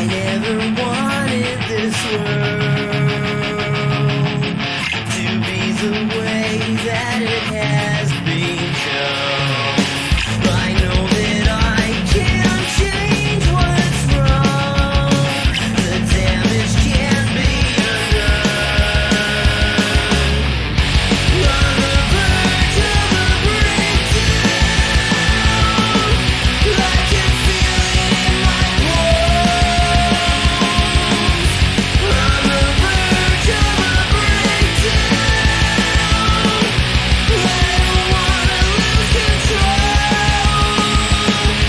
never wanted this world to be the way that it has become. I know that I can't change what's wrong. The damage can't be undone. On the verge of a breakdown, I can feel it in my bones. On the verge of a breakdown, I don't wanna lose control.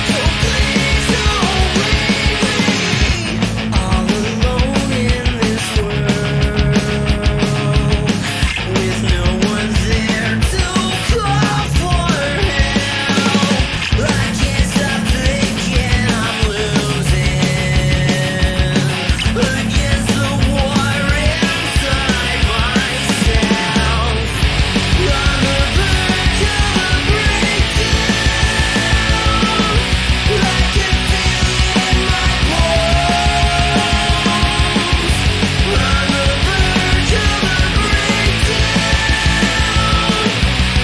So please don't leave me all alone in this world, with no one there to call for help. I can't stop thinking I'm losing against the war inside myself. On the verge of a breakdown, I can feel it in my bones. On the verge of a breakdown,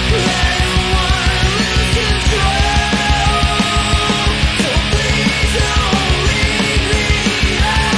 I don't wanna lose control. So please don't leave me all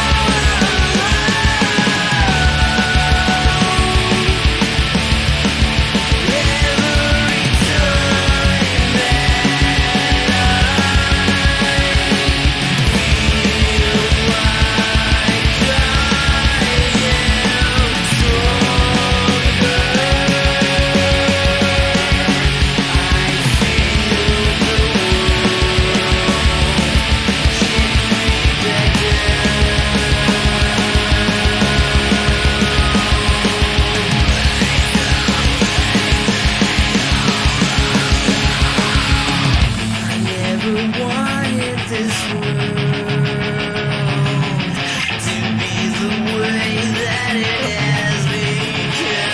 I never wanted this world to be the way that it has become.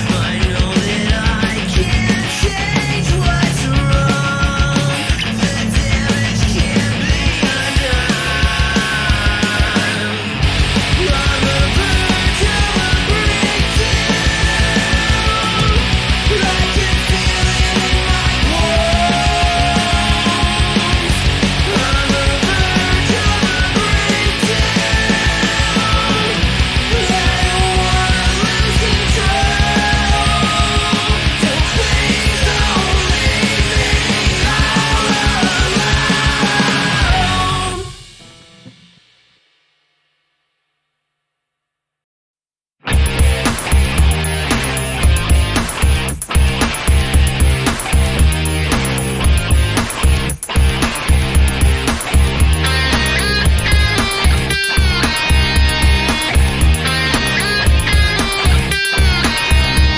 I know that I can't change what's wrong. The damage can't be undone. On the verge of a breakdown, I can feel it in my bones. On the verge of a breakdown, I don't wanna lose control. So please don't leave me all alone.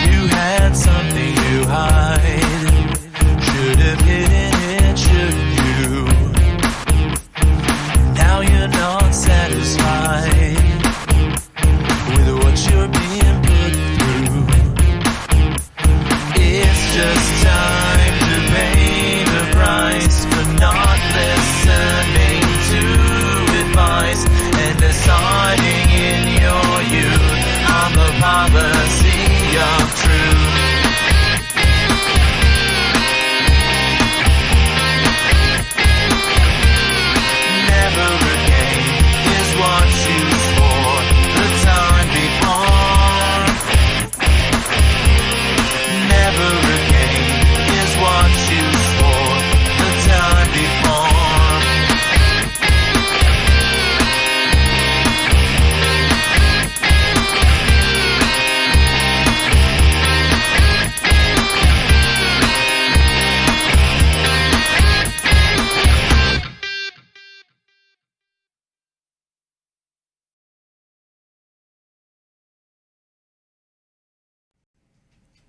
You had something to hide. Should have hidden it, shouldn't you? Now you're not satisfied with what you're being put through. It's just time to pay the price for not listening to advice and deciding in your youth on the policy of truth. Never again is what you swore the time before. Never again is what you swore the time before.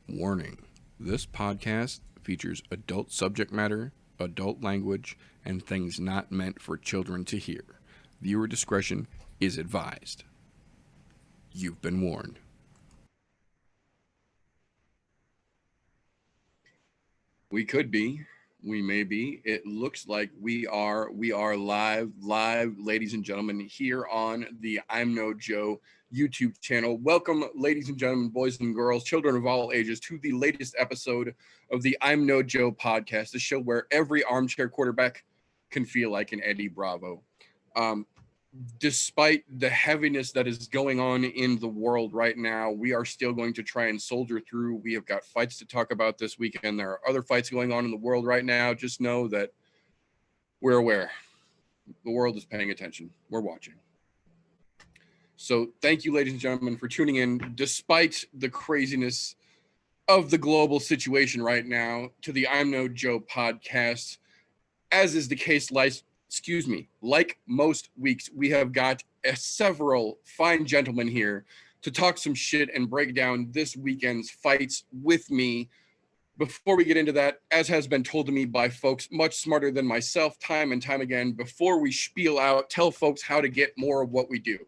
Warning: this podcast features adult subject matter, adult language, and things not meant for children to hear. Viewer discretion is advised. You've been warned. We could be We may be. It looks like we are live, ladies and gentlemen, here on the I'm No Joe YouTube channel. Welcome, ladies and gentlemen, boys and girls, children of all ages, to the latest episode of the I'm No Joe podcast, the show where every armchair quarterback can feel like an Eddie Bravo. Despite the heaviness that is going on in the world right now, we are still going to try and soldier through. We have got fights to talk about this weekend. There are other fights going on in the world right now. Just know that we're aware. The world is paying attention. We're watching. So thank you, ladies and gentlemen, for tuning in, despite the craziness of the global situation right now, to the I'm No Joe podcast. As is the case, like most weeks, we have got several fine gentlemen here to talk some shit and break down this weekend's fights with me. Before we get into that, as has been told to me by folks much smarter than myself time and time again, before we spiel out, tell folks how to get more of what we do.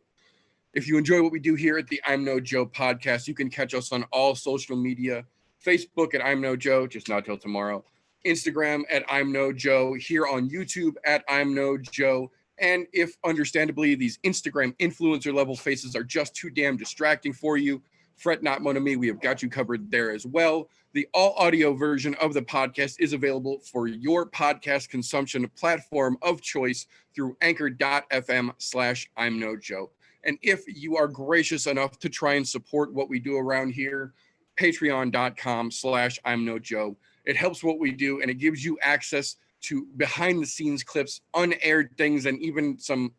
If you enjoy what we do here at the I'm No Joe podcast, you can catch us on all social media. Facebook at I'm No Joe, just not till tomorrow. Instagram at I'm No Joe, here on YouTube at I'm No Joe. And if understandably these Instagram influencer level faces are just too damn distracting for you, fret not, mon ami, we have got you covered there as well. The all audio version of the podcast is available for your podcast consumption platform of choice through anchor.fm/I'm No Joe. And if you are gracious enough to try and support what we do around here, patreon.com/I'm No Joe. It helps what we do, and it gives you access to behind-the-scenes clips, unaired things, and even some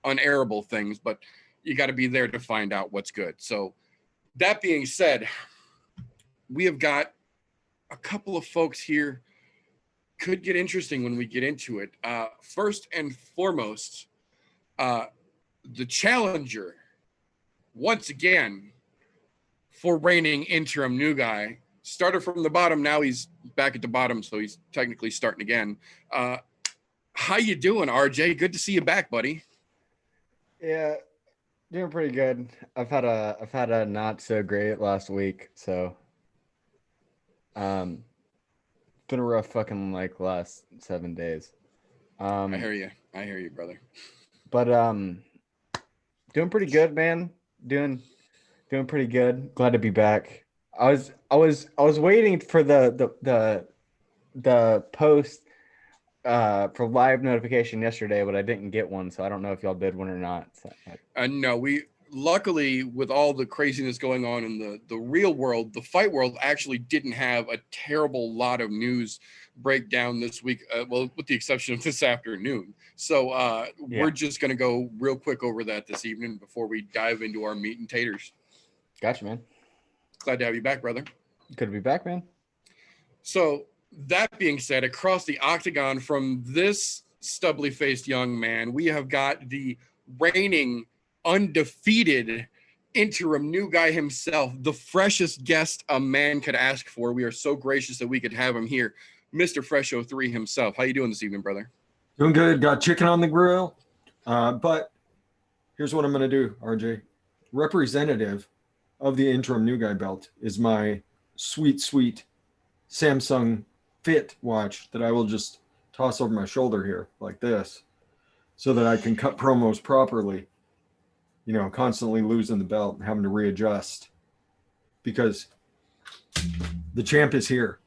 unairable things, but you got to be there to find out what's good. So that being said, we have got a couple of folks here. Could get interesting when we get into it. First and foremost, the challenger, once again, for reigning interim new guy, started from the bottom. Now he's back at the bottom, so he's technically starting again. How you doing, RJ? Good to see you back, buddy. Yeah, doing pretty good. I've had a not so great last week, so been a rough fucking last 7 days. I hear you, brother. But doing pretty good, man. Doing pretty good. Glad to be back. I was waiting for the post for live notification yesterday, but I didn't get one, so I don't know if y'all did one or not. So, No, we luckily, with all the craziness going on in the real world, the fight world actually didn't have a terrible lot of news breakdown this week. Well, with the exception of this afternoon. So we're just gonna go real quick over that this evening before we dive into our meat and taters. Gotcha, man. Glad to have you back, brother. Good to be back, man. So that being said, across the octagon from this stubbly-faced young man, we have got the reigning, undefeated interim new guy himself, the freshest guest a man could ask for. We are so gracious that we could have him here, Mr. Fresh 03 himself. How you doing this evening, brother? Doing good. Got chicken on the grill. But here's what I'm going to do, RJ. Representative of the interim new guy belt is my sweet Samsung Fit watch that I will just toss over my shoulder here like this so that I can cut promos properly, constantly losing the belt and having to readjust because the champ is here.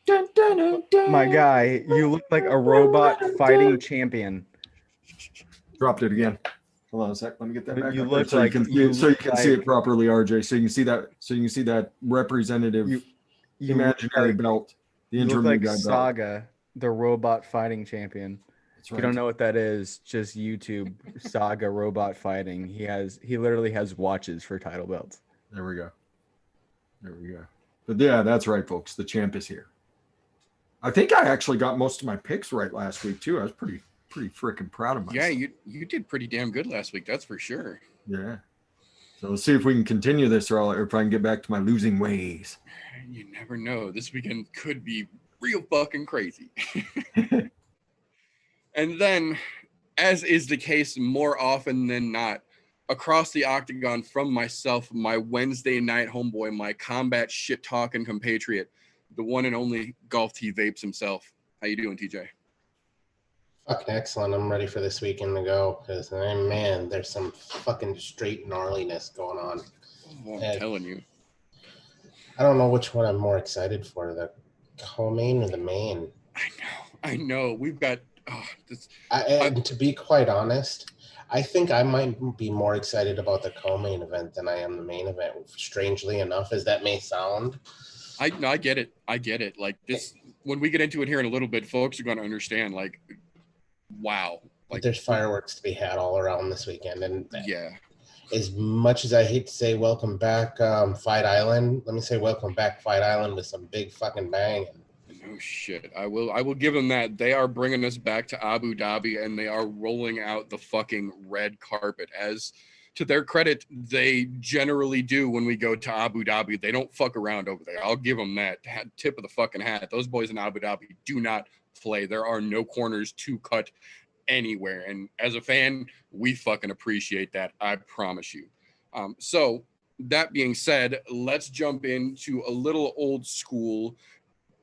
My guy, you look like a robot fighting champion. Dropped it again. Hold on a sec. Let me get that back. You up look there like you can see it properly, RJ. So you can see that. So you can see that representative imaginary belt. The interim look like guy Saga, belt. the robot fighting champion. That's right. If you don't know what that is, just YouTube Saga robot fighting. He literally has watches for title belts. There we go. But yeah, that's right, folks. The champ is here. I think I actually got most of my picks right last week too. I was pretty freaking proud of myself. Yeah, you did pretty damn good last week. That's for sure. Yeah. So let's see if we can continue this or if I can get back to my losing ways. You never know. This weekend could be real fucking crazy. And then, as is the case more often than not, across the octagon from myself, my Wednesday night homeboy, my combat shit talking compatriot, the one and only Golf T Vapes himself. How you doing, TJ? Fucking excellent. I'm ready for this weekend to go because, man, there's some fucking straight gnarliness going on. Oh, I'm And telling you. I don't know which one I'm more excited for, the co-main or the main. I know. We've got this. And to be quite honest, I think I might be more excited about the co-main event than I am the main event, strangely enough, as that may sound. I get it. I get it. Like this, when we get into it here in a little bit, folks are going to understand. Like, wow. Like There's fireworks to be had all around this weekend, and yeah. As much as I hate to say welcome back, Fight Island, let me say welcome back, Fight Island, with some big fucking bang. No shit. I will give them that. They are bringing us back to Abu Dhabi, and they are rolling out the fucking red carpet. As to their credit, they generally do when we go to Abu Dhabi. They don't fuck around over there. I'll give them that. Tip of the fucking hat. Those boys in Abu Dhabi do not play. There are no corners to cut anywhere. And as a fan, we fucking appreciate that. I promise you. So that being said, let's jump into a little old school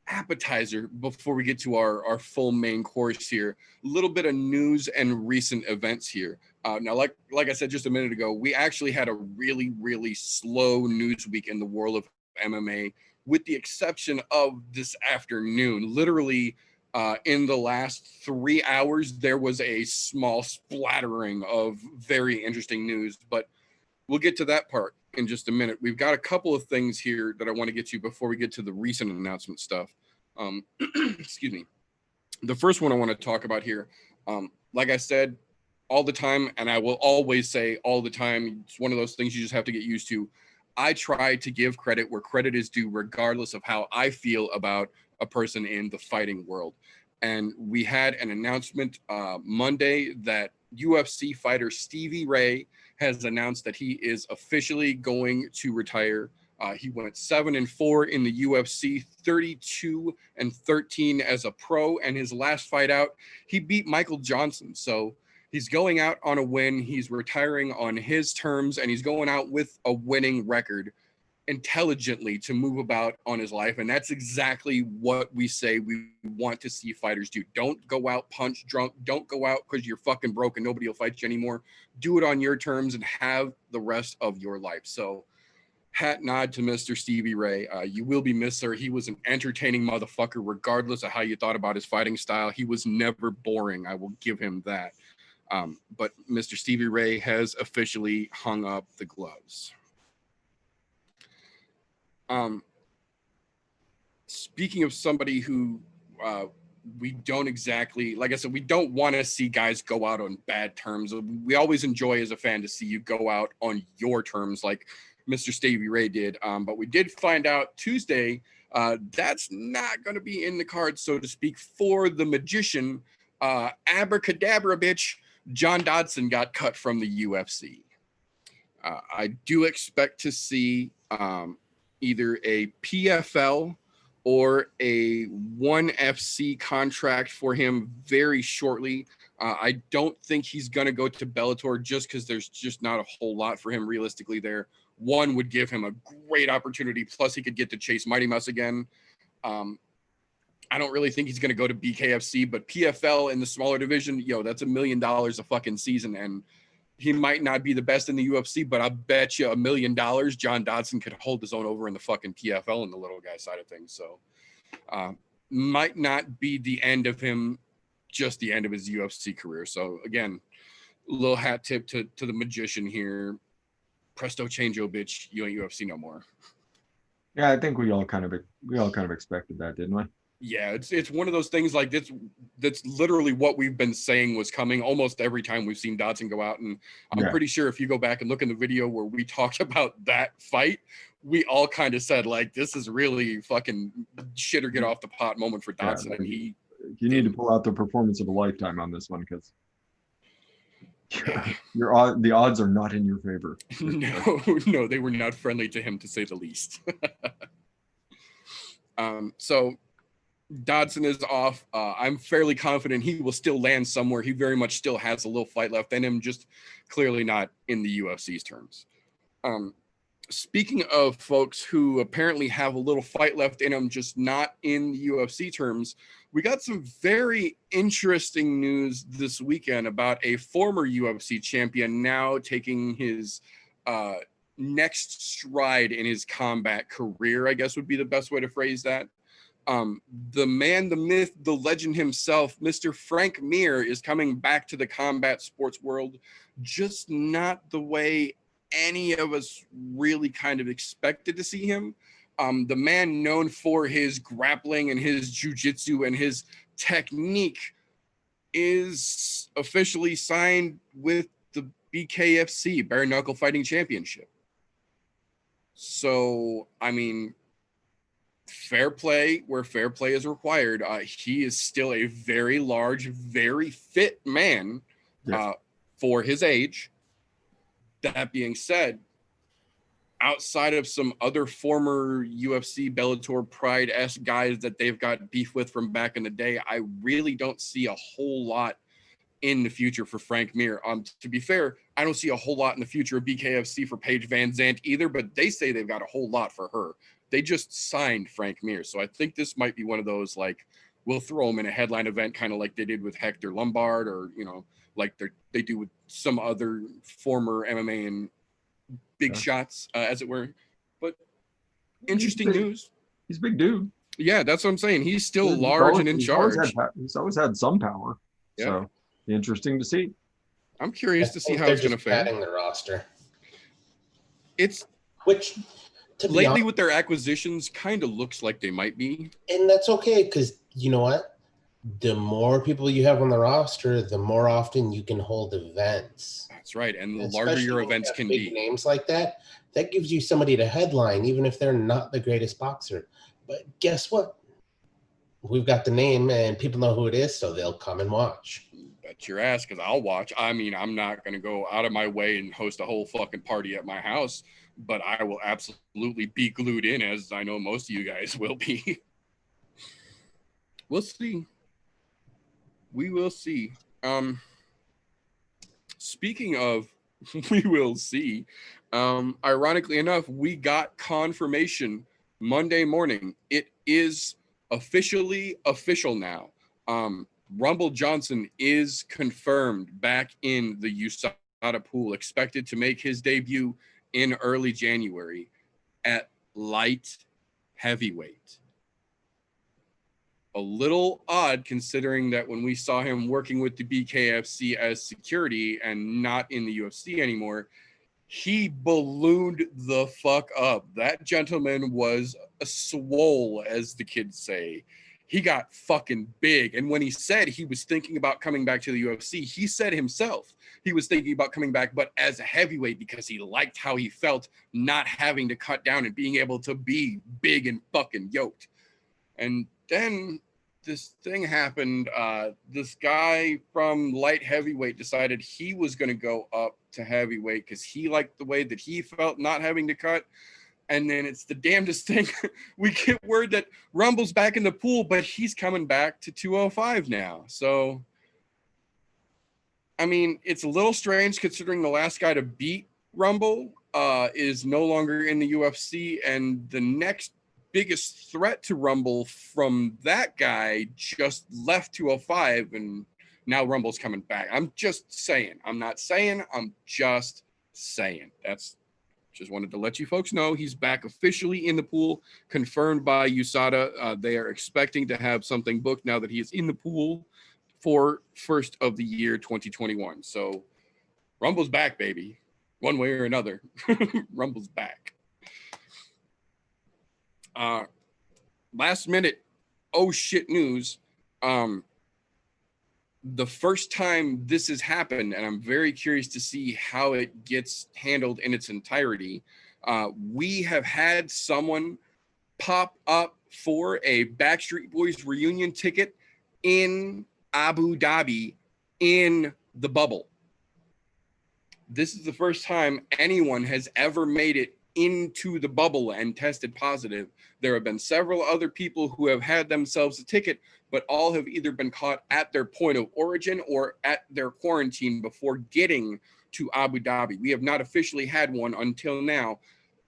appetizer before we get to our full main course here. A little bit of news and recent events here. Now, like I said just a minute ago, we actually had a really, really slow news week in the world of MMA, with the exception of this afternoon. Literally, in the last 3 hours, there was a small splattering of very interesting news, but we'll get to that part in just a minute. We've got a couple of things here that I want to get to before we get to the recent announcement stuff. Excuse me. The first one I want to talk about here, like I said, all the time, and I will always say all the time, it's one of those things you just have to get used to. I try to give credit where credit is due, regardless of how I feel about a person in the fighting world. And we had an announcement Monday that UFC fighter Stevie Ray has announced that he is officially going to retire. He went 7-4 in the UFC, 32-13 as a pro, and his last fight out, he beat Michael Johnson. So he's going out on a win. He's retiring on his terms, and he's going out with a winning record, intelligently, to move about on his life. And that's exactly what we say we want to see fighters do. Don't go out punch drunk. Don't go out because you're fucking broke and nobody will fight you anymore. Do it on your terms and have the rest of your life. So hat nod to Mr. Stevie Ray. You will be missed, sir. He was an entertaining motherfucker, regardless of how you thought about his fighting style. He was never boring. I will give him that. But Mr. Stevie Ray has officially hung up the gloves. Speaking of somebody who we don't exactly, like I said, we don't want to see guys go out on bad terms. We always enjoy as a fan to see you go out on your terms, like Mr. Stevie Ray did. But we did find out Tuesday that's not going to be in the cards, so to speak, for the magician. Abracadabra, bitch. John Dodson got cut from the UFC. I do expect to see either a PFL or a ONE FC contract for him very shortly. I don't think he's going to go to Bellator just because there's just not a whole lot for him realistically there. ONE would give him a great opportunity, plus he could get to chase Mighty Mouse again. I don't really think he's going to go to BKFC, but PFL in the smaller division, that's $1 million a fucking season, and he might not be the best in the UFC, but I bet you $1 million John Dodson could hold his own over in the fucking PFL in the little guy side of things. So might not be the end of him, just the end of his UFC career. So again, little hat tip to the magician here. Presto changeo, bitch. You ain't UFC no more. Yeah, I think we all kind of expected that, didn't we? Yeah, it's one of those things like this. That's literally what we've been saying was coming almost every time we've seen Dodson go out. And I'm pretty sure if you go back and look in the video where we talked about that fight, we all kind of said, like, this is really fucking shit or get off the pot moment for Dodson. Yeah, and you need to pull out the performance of a lifetime on this one, because the odds are not in your favor. No, they were not friendly to him, to say the least. So Dodson is off. I'm fairly confident he will still land somewhere. He very much still has a little fight left in him, just clearly not in the UFC's terms. Speaking of folks who apparently have a little fight left in them, just not in the UFC terms, we got some very interesting news this weekend about a former UFC champion now taking his next stride in his combat career, I guess would be the best way to phrase that. The man, the myth, the legend himself, Mr. Frank Mir, is coming back to the combat sports world, just not the way any of us really kind of expected to see him. The man known for his grappling and his jiu-jitsu and his technique is officially signed with the BKFC, Bare Knuckle Fighting Championship. So, I mean, fair play where fair play is required. He is still a very large, very fit man for his age. That being said, outside of some other former UFC, Bellator, Pride-esque guys that they've got beef with from back in the day, I really don't see a whole lot in the future for Frank Mir. To be fair, I don't see a whole lot in the future of BKFC for Paige Van Zandt either, but they say they've got a whole lot for her. They just signed Frank Mir, so I think this might be one of those, like, we'll throw him in a headline event, kind of like they did with Hector Lombard, or, you know, like they do with some other former MMA and big shots, as it were. But interesting news. He's a big dude. Yeah, that's what I'm saying. He's still large and in charge. He's always had some power. Yeah. So interesting to see. I'm curious to see how they're it's going to just fare. padding the roster. It's Which, to be lately honest, with their acquisitions, kind of looks like they might be. and that's okay, because you know what? The more people you have on the roster, the more often you can hold events. That's right, and the larger Especially your when you events have can big be. names like that, that gives you somebody to headline, even if they're not the greatest boxer. But guess what? We've got the name, and people know who it is, so they'll come and watch. Bet your ass, because I'll watch. I mean, I'm not going to go out of my way and host a whole fucking party at my house, but I will absolutely be glued in, as I know most of you guys will be. We'll see. We will see. Speaking of we will see, ironically enough, we got confirmation Monday morning. It is officially official now. Rumble Johnson is confirmed back in the USADA pool, expected to make his debut in early January at light heavyweight. A little odd considering that when we saw him working with the BKFC as security and not in the UFC anymore, he ballooned the fuck up. That gentleman was a swole, as the kids say. He got fucking big. And when he said he was thinking about coming back to the UFC, he said himself he was thinking about coming back, but as a heavyweight, because he liked how he felt not having to cut down and being able to be big and fucking yoked. And then this thing happened. This guy from light heavyweight decided he was going to go up to heavyweight because he liked the way that he felt not having to cut. And then it's the damnedest thing. We get word that Rumble's back in the pool, but he's coming back to 205 now. So, I mean, it's a little strange considering the last guy to beat Rumble is no longer in the UFC, and the next biggest threat to Rumble from that guy just left 205, and now Rumble's coming back. I'm just saying. I'm not saying. I'm just saying. Just wanted to let you folks know he's back officially in the pool, confirmed by USADA. They are expecting to have something booked now that he is in the pool for first of the year 2021. So Rumble's back, baby. One way or another. Rumble's back. Last minute, oh shit news. The first time this has happened, and I'm very curious to see how it gets handled in its entirety. We have had someone pop up for a Backstreet Boys reunion ticket in Abu Dhabi in the bubble. This is the first time anyone has ever made it into the bubble and tested positive. There have been several other people who have had themselves a ticket, but all have either been caught at their point of origin or at their quarantine before getting to Abu Dhabi. We have not officially had one until now.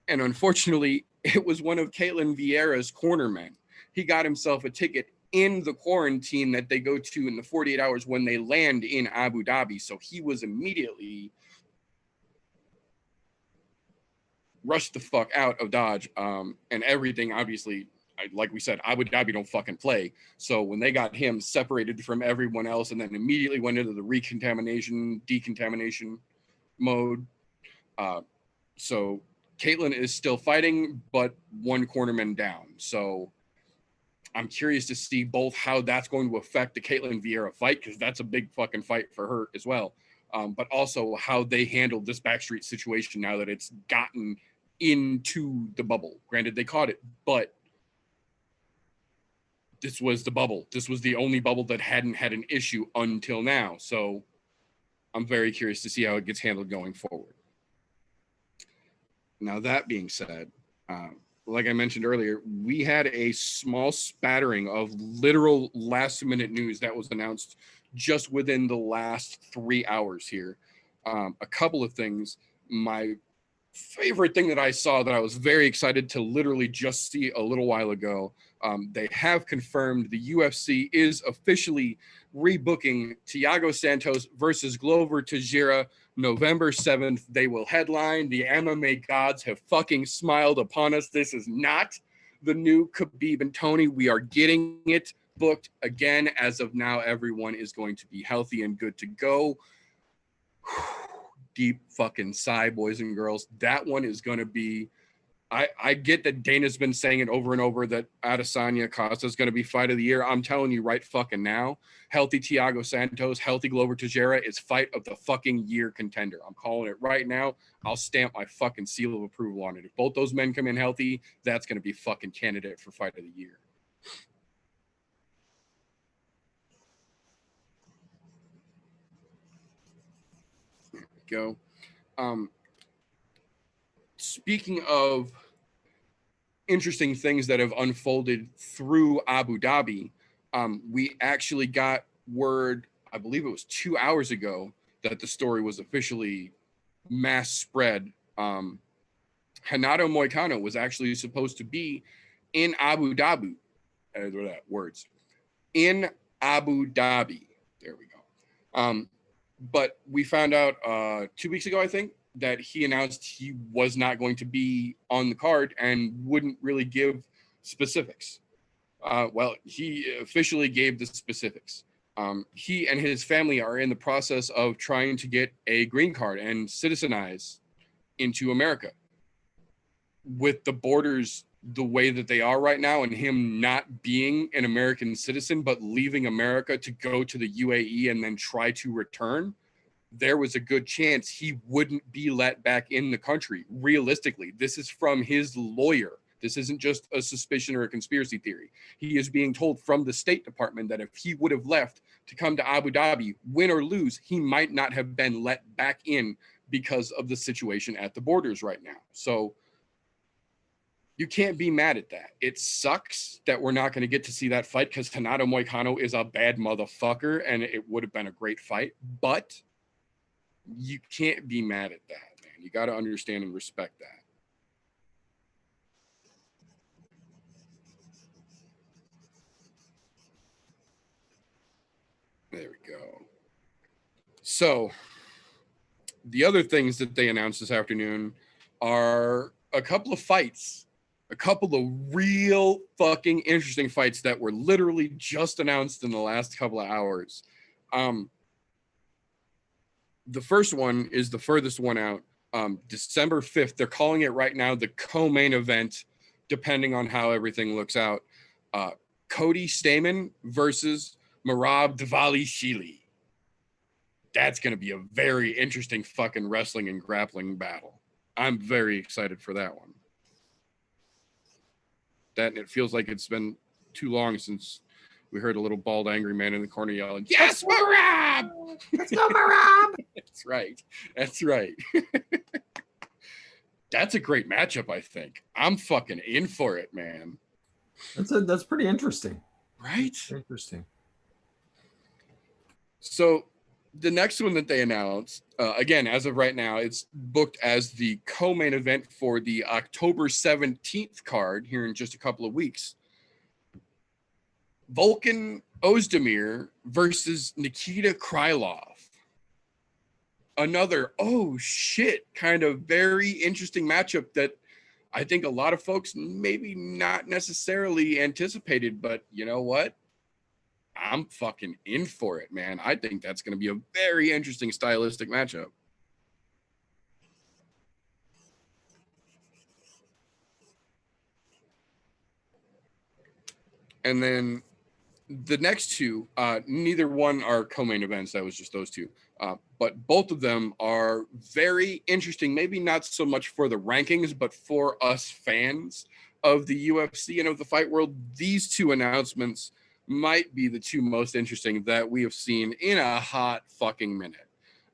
And unfortunately, it was one of Caitlin Vieira's cornermen. He got himself a ticket in the quarantine that they go to in the 48 hours when they land in Abu Dhabi. So he was immediately rushed the fuck out of Dodge. And everything, obviously, like we said, Abu Dhabi don't fucking play. So when they got him separated from everyone else and then immediately went into the decontamination mode. So Caitlin is still fighting, but one cornerman down. So I'm curious to see both how that's going to affect the Caitlin Vieira fight, because that's a big fucking fight for her as well. But also how they handled this backstreet situation now that it's gotten into the bubble. Granted, they caught it, but this was the bubble. This was the only bubble that hadn't had an issue until now. So I'm very curious to see how it gets handled going forward. Now, that being said, like I mentioned earlier, we had a small spattering of literal last-minute news that was announced just within the last 3 hours here. A couple of things. My favorite thing that I saw that I was very excited to literally just see a little while ago, they have confirmed the UFC is officially rebooking Thiago Santos versus Glover Teixeira November 7th. They will headline. The MMA gods have fucking smiled upon us. This is not the new Khabib and Tony. We are getting it booked again. As of now, everyone is going to be healthy and good to go. Deep fucking sigh, boys and girls. That one is going to be... I get that Dana's been saying it over and over that AdesanyaVsCosta is going to be fight of the year. I'm telling you right fucking now, healthy Thiago Santos, healthy Glover Teixeira is fight of the fucking year contender. I'm calling it right now. I'll stamp my fucking seal of approval on it. If both those men come in healthy, that's going to be fucking candidate for fight of the year. There we go. Speaking of interesting things that have unfolded through Abu Dhabi, we actually got word, I believe it was 2 hours ago, that the story was officially mass spread. Renato Moicano was actually supposed to be in Abu Dhabi. In Abu Dhabi. There we go. But we found out 2 weeks ago, I think, that he announced he was not going to be on the card and wouldn't really give specifics. Well, he officially gave the specifics. He and his family are in the process of trying to get a green card and citizenize into America. With the borders the way that they are right now and him not being an American citizen, but leaving America to go to the UAE and then try to return, there was a good chance he wouldn't be let back in the country. Realistically, this is from his lawyer. This isn't just a suspicion or a conspiracy theory. He is being told from the State Department that if he would have left to come to Abu Dhabi, win or lose, he might not have been let back in because of the situation at the borders right now. So you can't be mad at that. It sucks that we're not going to get to see that fight because Renato Moicano is a bad motherfucker and it would have been a great fight, but you can't be mad at that, man. You got to understand and respect that. There we go. So the other things that they announced this afternoon are a couple of fights, a couple of real fucking interesting fights that were literally just announced in the last couple of hours. The first one is the furthest one out, December 5th. They're calling it right now the co-main event, depending on how everything looks out. Cody Stamann versus Merab Dvalishvili. That's going to be a very interesting fucking wrestling and grappling battle. I'm very excited for that one. That it feels like it's been too long since we heard a little bald, angry man in the corner yelling, "Yes, Merab! Let's go, Merab!" That's right. That's right. That's a great matchup, I think. I'm fucking in for it, man. That's pretty interesting. Right? Interesting. So The next one that they announced, again, as of right now, it's booked as the co-main event for the October 17th card here in just a couple of weeks. Volkan Ozdemir versus Nikita Krylov. Another, oh shit, kind of very interesting matchup that I think a lot of folks maybe not necessarily anticipated, but you know what? I'm fucking in for it, man. I think that's going to be a very interesting stylistic matchup. And then the next two, neither one are co-main events. That was just those two. But both of them are very interesting. Maybe not so much for the rankings, but for us fans of the UFC and of the fight world, these two announcements might be the two most interesting that we have seen in a hot fucking minute.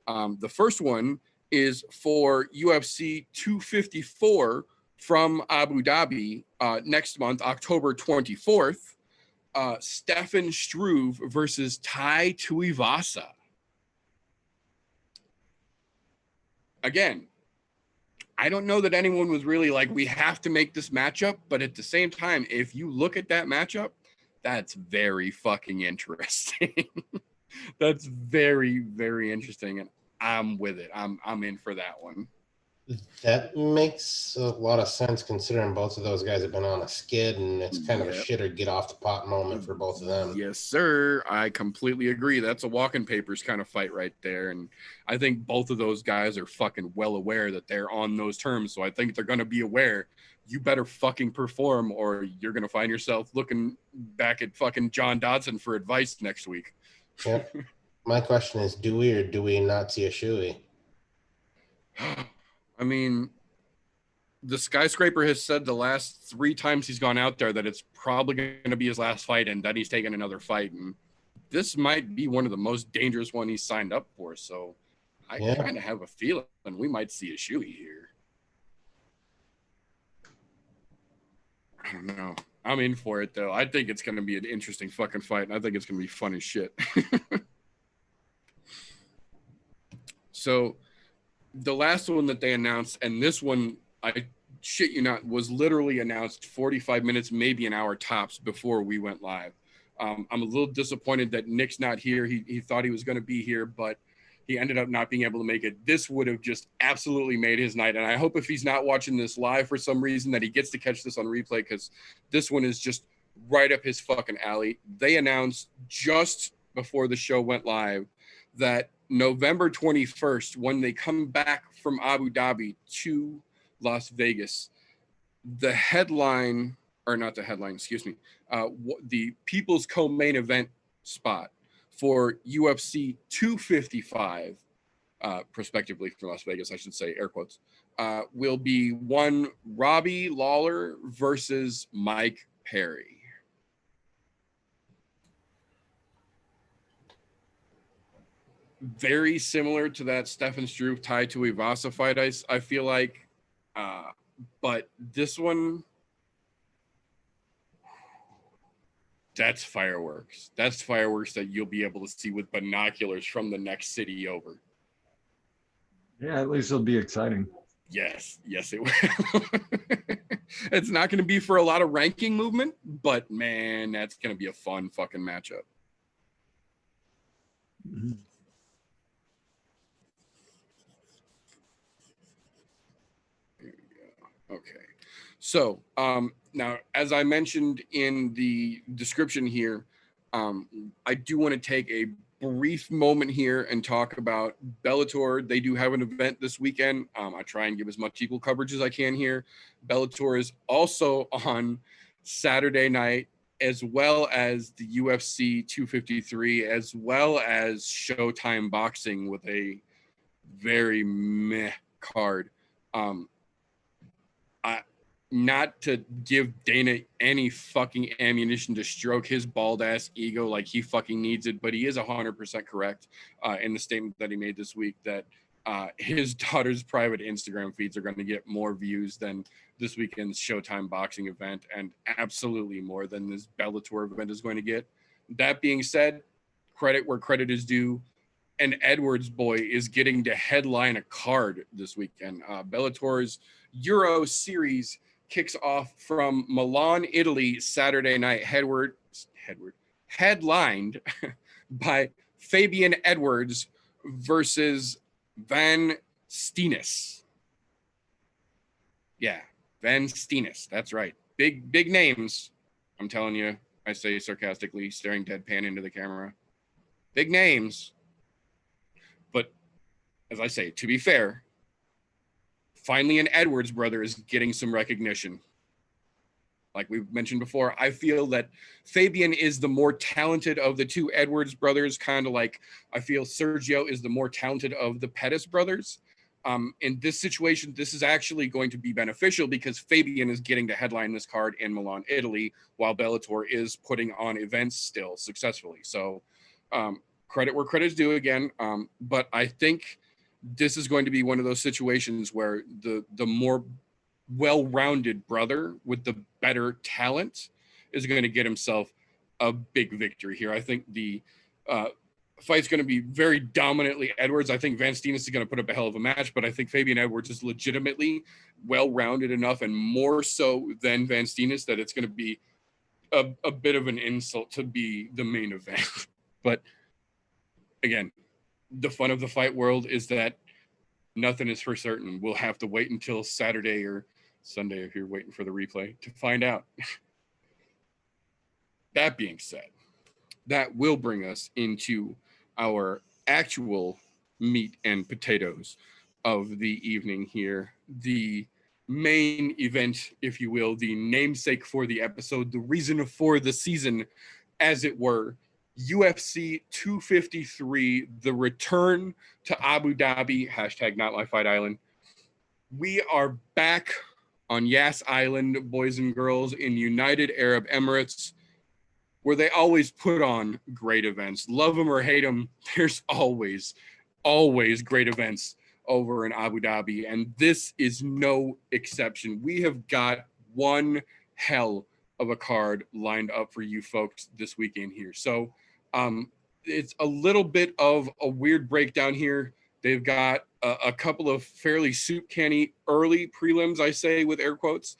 The first one is for UFC 254 from Abu Dhabi next month, October 24th. Stefan Struve versus Tai Tuivasa. Again, I don't know that anyone was really like, we have to make this matchup, but at the same time, if you look at that matchup, that's very fucking interesting. That's very, very interesting, and I'm with it. I'm in for that one. That makes a lot of sense considering both of those guys have been on a skid, and it's kind of a shit or get off the pot moment for both of them. Yes, sir. I completely agree. That's a walking papers kind of fight right there. And I think both of those guys are fucking well aware that they're on those terms. So I think they're going to be aware you better fucking perform or you're going to find yourself looking back at fucking John Dodson for advice next week. Yep. My question is, do we or do we not see a shoey? I mean, the Skyscraper has said the last 3 times he's gone out there that it's probably going to be his last fight and then he's taking another fight. And this might be one of the most dangerous one he's signed up for. So I kind of have a feeling we might see a shoey here. I don't know. I'm in for it, though. I think it's going to be an interesting fucking fight, and I think it's going to be fun as shit. So the last one that they announced, and this one, I shit you not, was literally announced 45 minutes, maybe an hour tops before we went live. I'm a little disappointed that Nick's not here. He thought he was going to be here, but he ended up not being able to make it. This would have just absolutely made his night. And I hope if he's not watching this live for some reason that he gets to catch this on replay, because this one is just right up his fucking alley. They announced just before the show went live that November 21st, when they come back from Abu Dhabi to Las Vegas, the headline, or not the headline, excuse me, the People's Co-Main Event spot for UFC 255, prospectively for Las Vegas, I should say, air quotes, will be one Robbie Lawler versus Mike Perry. Very similar to that Stefan Struve Tai Tuivasa fight, I feel like. But this one, that's fireworks. That's fireworks that you'll be able to see with binoculars from the next city over. Yeah, at least it'll be exciting. Yes, it will. It's not going to be for a lot of ranking movement, but man, that's going to be a fun fucking matchup. Mm-hmm. Okay. So now, as I mentioned in the description here, I do want to take a brief moment here and talk about Bellator. They do have an event this weekend. I try and give as much equal coverage as I can here. Bellator is also on Saturday night, as well as the UFC 253, as well as Showtime Boxing with a very meh card. Not to give Dana any fucking ammunition to stroke his bald ass ego like he fucking needs it, but he is 100% correct in the statement that he made this week that his daughter's private Instagram feeds are going to get more views than this weekend's Showtime Boxing event, and absolutely more than this Bellator event is going to get. That being said, credit where credit is due. an Edwards boy is getting to headline a card this weekend. Bellator's Euro Series kicks off from Milan, Italy, Saturday night. Headlined by Fabian Edwards versus VsVanSteenis. Yeah, VsVanSteenis. That's right. Big names. I'm telling you, I say sarcastically, staring deadpan into the camera. Big names. But as I say, to be fair, finally an Edwards brother is getting some recognition. Like we've mentioned before, I feel that Fabian is the more talented of the two Edwards brothers, kind of like I feel Sergio is the more talented of the Pettis brothers. In this situation, this is actually going to be beneficial because Fabian is getting to headline this card in Milan, Italy, while Bellator is putting on events still successfully. So credit where credit's due again. But I think this is going to be one of those situations where the more well-rounded brother with the better talent is going to get himself a big victory here. I think the fight's going to be very dominantly Edwards. I think VsVanSteenis is going to put up a hell of a match, but I think Fabian Edwards is legitimately well-rounded enough and more so than VsVanSteenis that it's going to be a bit of an insult to be the main event. But again, the fun of the fight world is that nothing is for certain. We'll have to wait until Saturday or Sunday if you're waiting for the replay to find out. That being said, that will bring us into our actual meat and potatoes of the evening here. The main event, if you will, the namesake for the episode, the reason for the season, as it were, UFC 253, the return to Abu Dhabi, hashtag not my fight island. We are back on Yas Island, boys and girls, in United Arab Emirates, where they always put on great events. Love them or hate them, there's always great events over in Abu Dhabi, and this is no exception. We have got one hell of a card lined up for you folks this weekend here. So it's a little bit of a weird breakdown here. They've got a couple of fairly soup canny early prelims, I say with air quotes,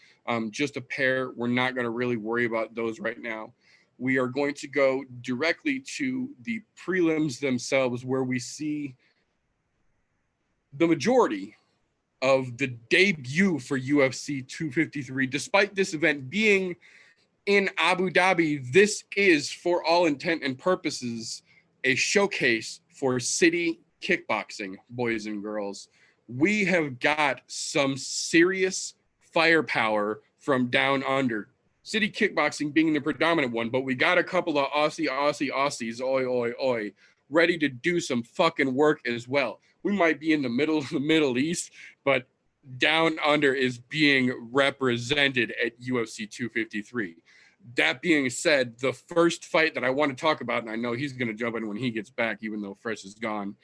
just a pair. We're not going to really worry about those right now. We are going to go directly to the prelims themselves, where we see the majority of the debut for UFC 253. Despite this event being in Abu Dhabi, this is, for all intent and purposes, a showcase for city kickboxing, boys and girls. We have got some serious firepower from down under. City kickboxing being the predominant one, but we got a couple of Aussies, oi, ready to do some fucking work as well. We might be in the middle of the Middle East, but down under is being represented at UFC 253. That being said, the first fight that I want to talk about, and I know he's going to jump in when he gets back, even though Fresh is gone,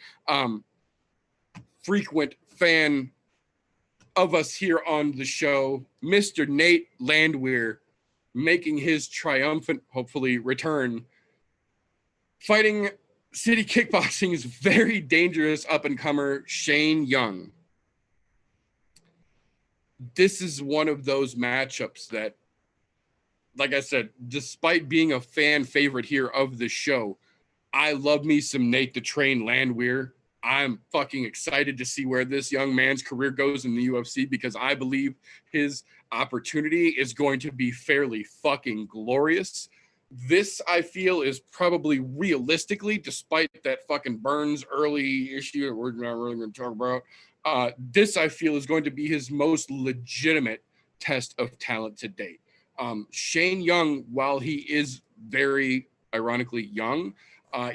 frequent fan of us here on the show, Mr. Nate Landwehr, making his triumphant, hopefully, return, fighting City Kickboxing's very dangerous up-and-comer, Shane Young. This is one of those matchups that, like I said, despite being a fan favorite here of the show, I love me some Nate the Train Landwehr. I'm fucking excited to see where this young man's career goes in the UFC, because I believe his opportunity is going to be fairly fucking glorious. This, I feel, is probably realistically, despite that fucking Burns early issue that we're not really going to talk about, this, I feel, is going to be his most legitimate test of talent to date. Shane Young, while he is very ironically young,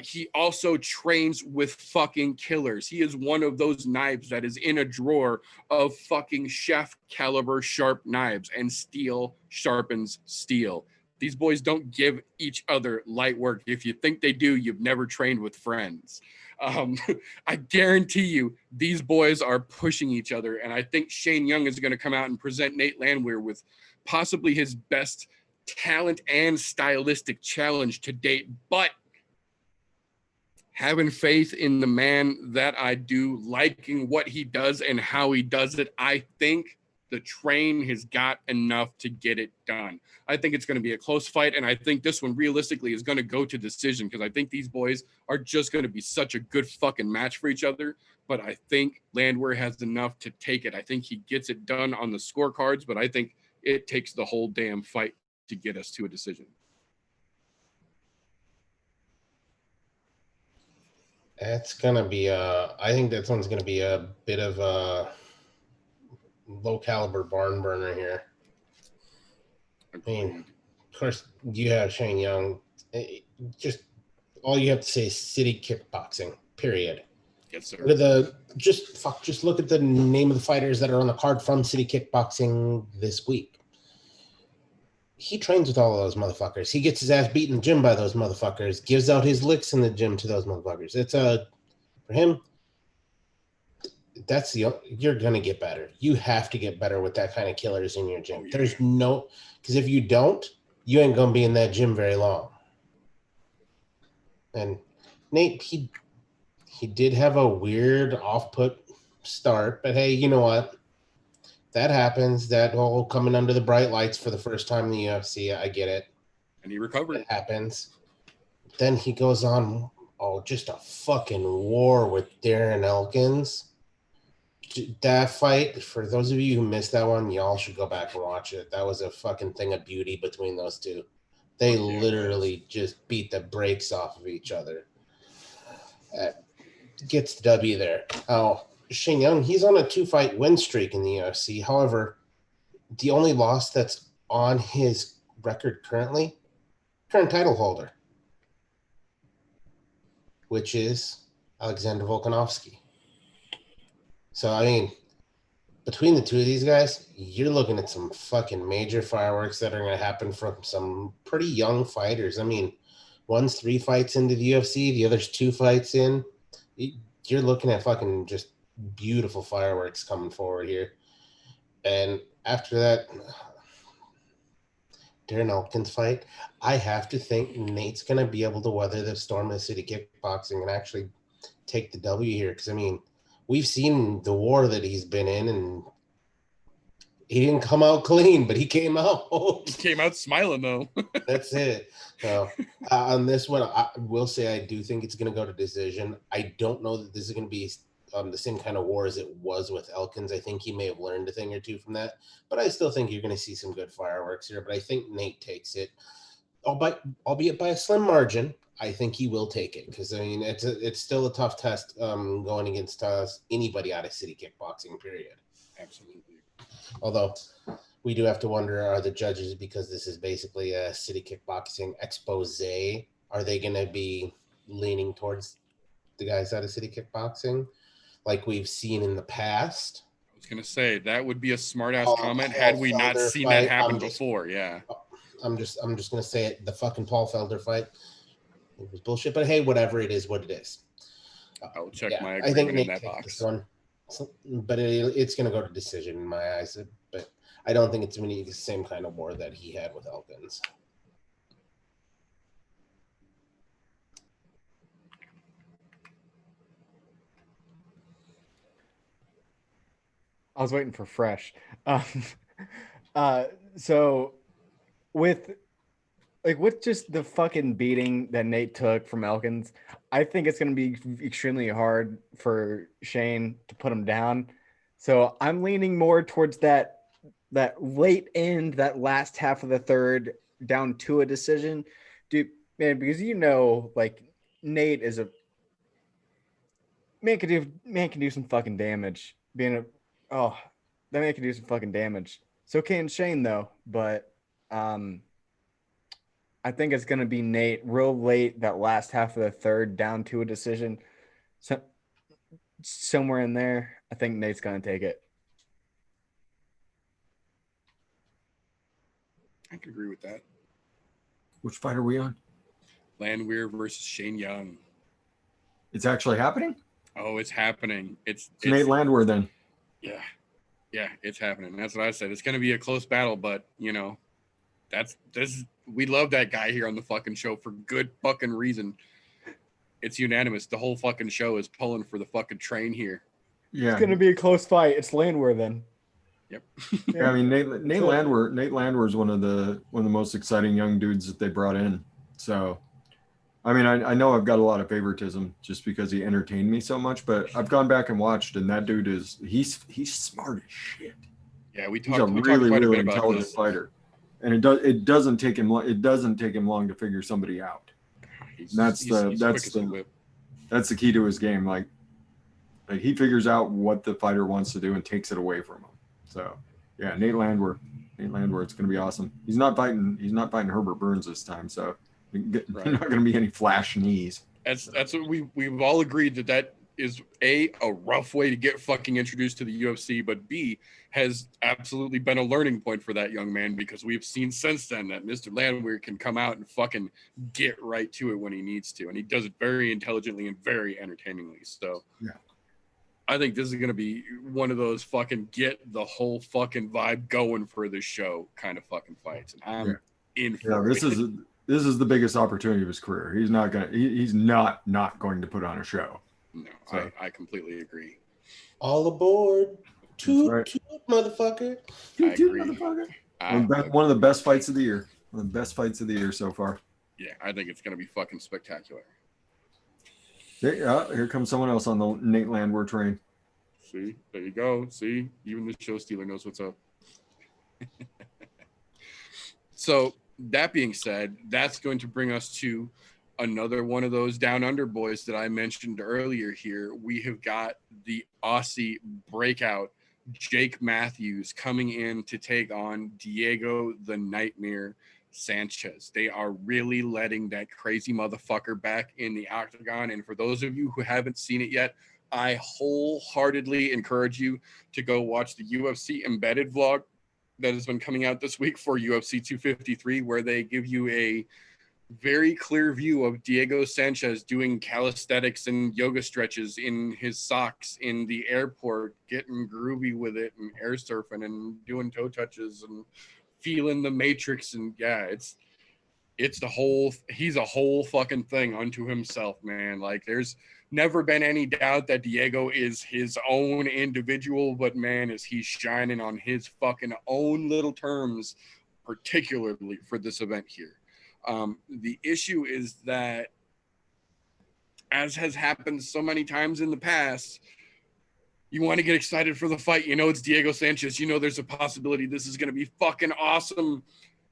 he also trains with fucking killers. He is one of those knives that is in a drawer of fucking chef caliber sharp knives, and steel sharpens steel. These boys don't give each other light work. If you think they do, you've never trained with friends. I guarantee you these boys are pushing each other, and I think Shane Young is going to come out and present Nate Landwehr with possibly his best talent and stylistic challenge to date. But having faith in the man that I do, liking what he does and how he does it. I think the train has got enough to get it done. I think it's going to be a close fight, and I think this one realistically is going to go to decision because I think these boys are just going to be such a good fucking match for each other. But I think Landwehr has enough to take it. I think he gets it done on the scorecards, but I think it takes the whole damn fight to get us to a decision. That's going to be I think that one's going to be a bit of a low caliber barn burner here. I mean, of course, you have Shane Young. Just all you have to say is city kickboxing, period. Yes, sir. Just look at the name of the fighters that are on the card from city kickboxing this week. He trains with all of those motherfuckers. He gets his ass beat in the gym by those motherfuckers, gives out his licks in the gym to those motherfuckers. It's for him, you're going to get better. You have to get better with that kind of killers in your gym. Oh, yeah. There's no, because if you don't, you ain't going to be in that gym very long. And Nate, he did have a weird off-put start, but hey, you know what? That happens. That whole coming under the bright lights for the first time in the UFC, I get it. And he recovered. It happens. Then he goes on, just a fucking war with Darren Elkins. That fight, for those of you who missed that one, y'all should go back and watch it. That was a fucking thing of beauty between those two. They literally just beat the brakes off of each other. Gets the W there. Oh, Shane Young, he's on a 2-fight win streak in the UFC. However, the only loss that's on his record current title holder, which is Alexander Volkanovski. So, I mean, between the two of these guys, you're looking at some fucking major fireworks that are going to happen from some pretty young fighters. I mean, one's 3 fights into the UFC, the other's 2 fights in. You're looking at fucking just beautiful fireworks coming forward here. And after that, Darren Elkins fight, I have to think Nate's going to be able to weather the storm of city kickboxing and actually take the W here. Because, I mean, we've seen the war that he's been in, and he didn't come out clean, but he came out. He came out smiling, though. That's it. So on this one, I will say I do think it's going to go to decision. I don't know that this is going to be the same kind of war as it was with Elkins. I think he may have learned a thing or two from that, but I still think you're going to see some good fireworks here. But I think Nate takes it, albeit by a slim margin. I think he will take it because, I mean, it's still a tough test going against anybody out of city kickboxing, period. Absolutely. Although we do have to wonder, are the judges, because this is basically a city kickboxing expose, are they going to be leaning towards the guys out of city kickboxing like we've seen in the past? I was going to say, that would be a smart-ass comment had we not seen that happen before, yeah. I'm just going to say it, the fucking Paul Felder fight, it was bullshit, but hey, whatever, it is what it is. I'll check my I think agreement Nick in that takes box. this one. So, but it's going to go to decision in my eyes. But I don't think it's going to be the same kind of war that he had with Elkins. I was waiting for fresh. So with just the fucking beating that Nate took from Elkins, I think it's going to be extremely hard for Shane to put him down. So I'm leaning more towards that late end, that last half of the third, down to a decision, dude, man. Because like Nate is a man can do some fucking damage. That man can do some fucking damage. So can Shane though, but I think it's going to be Nate real late, that last half of the third, down to a decision. So, somewhere in there, I think Nate's going to take it. I can agree with that. Which fight are we on? Landwehr versus Shane Young. It's actually happening? Oh, it's happening. It's Nate Landwehr then. Yeah, it's happening. That's what I said. It's going to be a close battle, but, we love that guy here on the fucking show for good fucking reason. It's unanimous. The whole fucking show is pulling for the fucking train here. Yeah. It's gonna be a close fight. It's Landwehr then. Yep. Yeah, I mean Nate That's it. Landwehr is one of the most exciting young dudes that they brought in. So I mean, I know I've got a lot of favoritism just because he entertained me so much, but I've gone back and watched, and that dude he's smart as shit. Yeah, we He's talked a quite really a bit about intelligent this. fighter, and it doesn't take him long to figure somebody out. He's That's quick as a whip. That's the key to his game. Like he figures out what the fighter wants to do and takes it away from him. So yeah, Nate Landwehr, it's going to be awesome. He's not fighting Herbert Burns this time, so there's not going to be any flash knees. That's what we've all agreed that is a rough way to get fucking introduced to the UFC, but B has absolutely been a learning point for that young man, because we've seen since then that Mr. Landwehr can come out and fucking get right to it when he needs to, and he does it very intelligently and very entertainingly. So yeah, I think this is going to be one of those fucking get the whole fucking vibe going for this show kind of fucking fights, and I'm in for it. This is the biggest opportunity of his career. He's not not going to put on a show. No, So. I completely agree. All aboard. Toot, right. toot, motherfucker. I agree. Motherfucker. I- One of the best fights of the year. One of the best fights of the year so far. Yeah, I think it's going to be fucking spectacular. Here comes someone else on the Nate Landwehr train. See, there you go. See, even the show stealer knows what's up. So that being said, that's going to bring us to another one of those down under boys that I mentioned earlier here. We have got the Aussie breakout, Jake Matthews, coming in to take on Diego the Nightmare Sanchez. They are really letting that crazy motherfucker back in the octagon. And for those of you who haven't seen it yet, I wholeheartedly encourage you to go watch the UFC embedded vlog that has been coming out this week for UFC 253, where they give you a very clear view of Diego Sanchez doing calisthenics and yoga stretches in his socks in the airport, getting groovy with it and air surfing and doing toe touches and feeling the matrix. And yeah, he's a whole fucking thing unto himself, man. Like, there's never been any doubt that Diego is his own individual, but man, is he shining on his fucking own little terms, particularly for this event here. The issue is that, as has happened so many times in the past, you want to get excited for the fight. You know it's Diego Sanchez. You know there's a possibility this is going to be fucking awesome,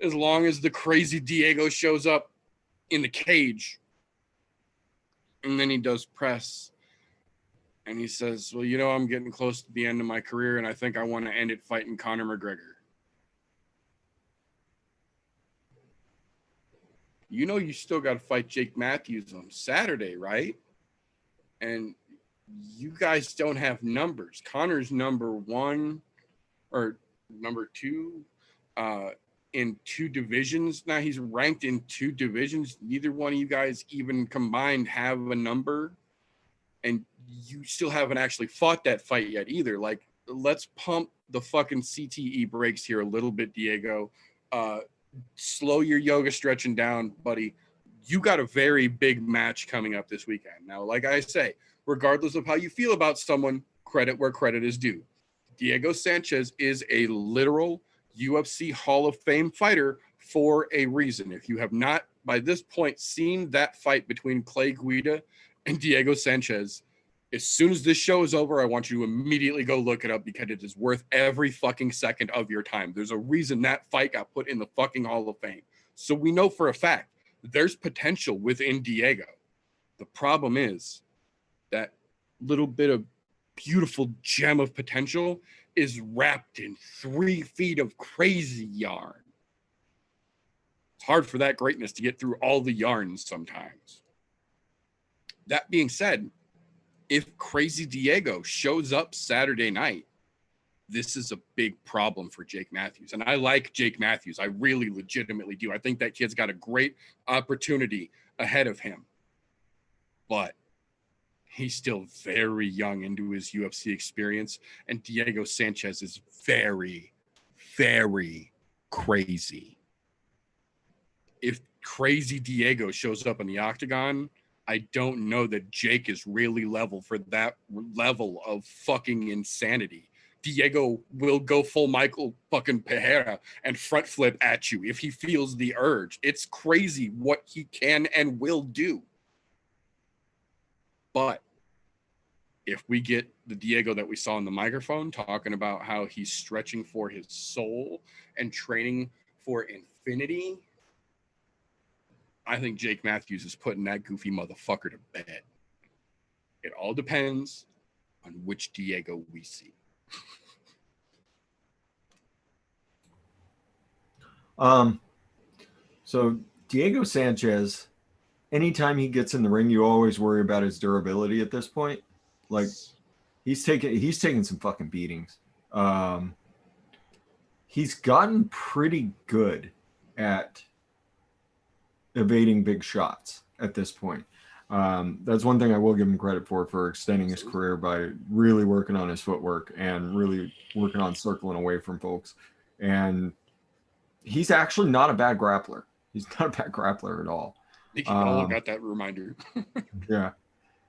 as long as the crazy Diego shows up in the cage. And then he does press. And he says, well, you know, I'm getting close to the end of my career, and I think I want to end it fighting Conor McGregor. You know you still got to fight Jake Matthews on Saturday, right? And you guys don't have numbers. Conor's number 1 or number 2 in 2 divisions. Now he's ranked in 2 divisions. Neither one of you guys even combined have a number. And you still haven't actually fought that fight yet either. Like, let's pump the fucking CTE brakes here a little bit, Diego. Slow your yoga stretching down, buddy. You got a very big match coming up this weekend. Now, like I say, regardless of how you feel about someone, credit where credit is due. Diego Sanchez is a literal UFC Hall of Fame fighter for a reason. If you have not, by this point, seen that fight between Clay Guida and Diego Sanchez, as soon as this show is over, I want you to immediately go look it up, because it is worth every fucking second of your time. There's a reason that fight got put in the fucking Hall of Fame. So we know for a fact there's potential within Diego. The problem is that little bit of beautiful gem of potential is wrapped in 3 feet of crazy yarn. It's hard for that greatness to get through all the yarns sometimes. That being said, if Crazy Diego shows up Saturday night, this is a big problem for Jake Matthews. And I like Jake Matthews. I really legitimately do. I think that kid's got a great opportunity ahead of him. But he's still very young into his UFC experience. And Diego Sanchez is very, very crazy. If Crazy Diego shows up in the octagon, I don't know that Jake is really level for that level of fucking insanity. Diego will go full Michael fucking Pereira and front flip at you if he feels the urge. It's crazy what he can and will do. But if we get the Diego that we saw on the microphone talking about how he's stretching for his soul and training for infinity, I think Jake Matthews is putting that goofy motherfucker to bed. It all depends on which Diego we see. So Diego Sanchez, anytime he gets in the ring, you always worry about his durability at this point. Like he's taking some fucking beatings. He's gotten pretty good at evading big shots at this point. That's one thing I will give him credit for extending his career by really working on his footwork and really working on circling away from folks. And he's actually not a bad grappler. He's not a bad grappler at all. Nikki Gallo got that reminder. Yeah,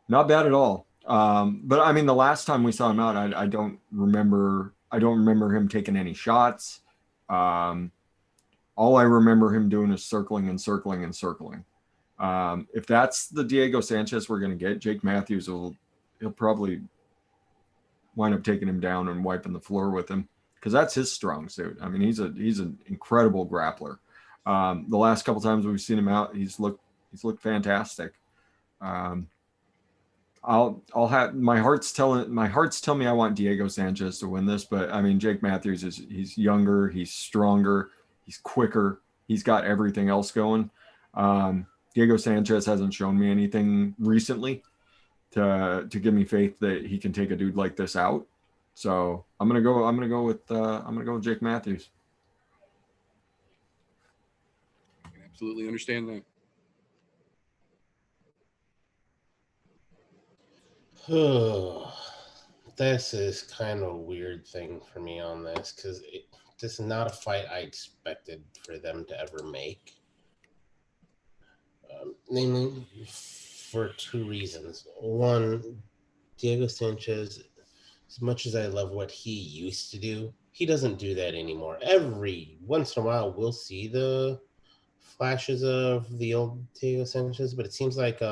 not bad at all. But I mean, the last time we saw him out, I don't remember him taking any shots. All I remember him doing is circling and circling and circling. If that's the Diego Sanchez we're going to get, Jake Matthews he'll probably wind up taking him down and wiping the floor with him, because that's his strong suit. I mean, he's an incredible grappler. The last couple times we've seen him out, he's looked fantastic. I'll have my heart's tell me I want Diego Sanchez to win this, but I mean, Jake Matthews he's younger, he's stronger, he's quicker, he's got everything else going. Diego Sanchez hasn't shown me anything recently to give me faith that he can take a dude like this out. So I'm gonna go with Jake Matthews. I can absolutely understand that. This is kind of a weird thing for me on this, because this is not a fight I expected for them to ever make. Namely, for two reasons. One, Diego Sanchez, as much as I love what he used to do, he doesn't do that anymore. Every once in a while, we'll see the flashes of the old Diego Sanchez, but it seems like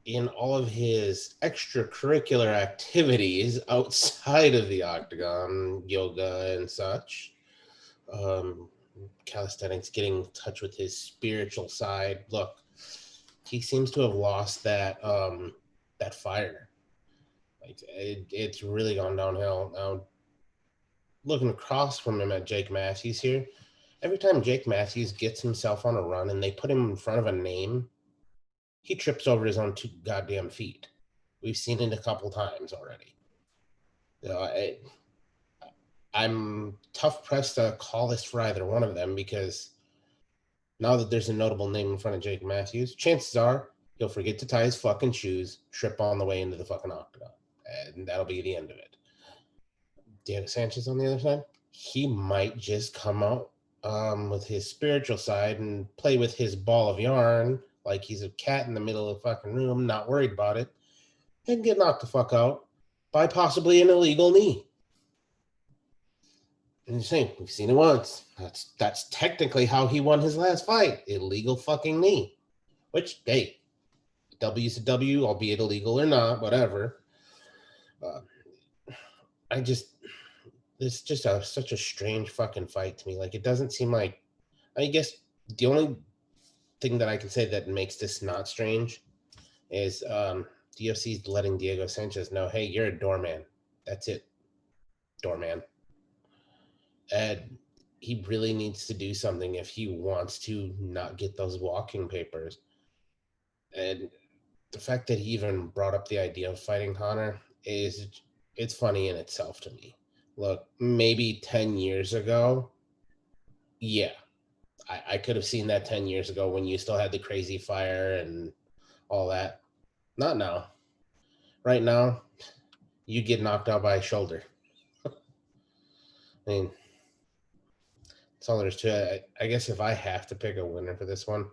in all of his extracurricular activities outside of the octagon, yoga and such, calisthenics, getting in touch with his spiritual side. Look, he seems to have lost that fire. Like it's really gone downhill. Now, looking across from him at Jake Matthews here, every time Jake Matthews gets himself on a run and they put him in front of a name, he trips over his own two goddamn feet. We've seen it a couple times already. I'm tough pressed to call this for either one of them, because now that there's a notable name in front of Jake Matthews, chances are he'll forget to tie his fucking shoes, trip on the way into the fucking octagon, and that'll be the end of it. Diego Sanchez, on the other side, he might just come out with his spiritual side and play with his ball of yarn like he's a cat in the middle of the fucking room, not worried about it, and get knocked the fuck out by possibly an illegal knee. And you're saying, we've seen it once. That's technically how he won his last fight. Illegal fucking knee. Which, hey, W's a W, albeit illegal or not, whatever. It's just such a strange fucking fight to me. Like, it doesn't seem like, I guess the only thing that I can say that makes this not strange is the UFC's letting Diego Sanchez know, hey, you're a doorman. That's it. Doorman. And he really needs to do something if he wants to not get those walking papers. And the fact that he even brought up the idea of fighting Conor it's funny in itself to me. Look, maybe 10 years ago, yeah, I could have seen that 10 years ago when you still had the crazy fire and all that. Not now. Right now, you get knocked out by a shoulder. I mean, that's all there is to it. I guess if I have to pick a winner for this one,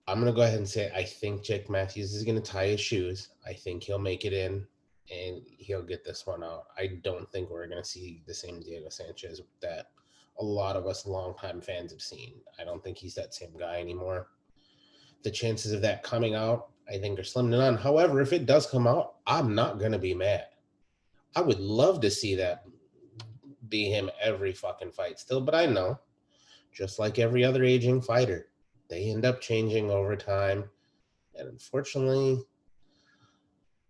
I'm gonna go ahead and say I think Jake Matthews is gonna tie his shoes. I think he'll make it in, and he'll get this one out. I don't think we're gonna see the same Diego Sanchez that a lot of us longtime fans have seen. I don't think he's that same guy anymore. The chances of that coming out, I think, are slim to none. However, if it does come out, I'm not gonna be mad. I would love to see that be him every fucking fight still, but I know, just like every other aging fighter, they end up changing over time. And unfortunately,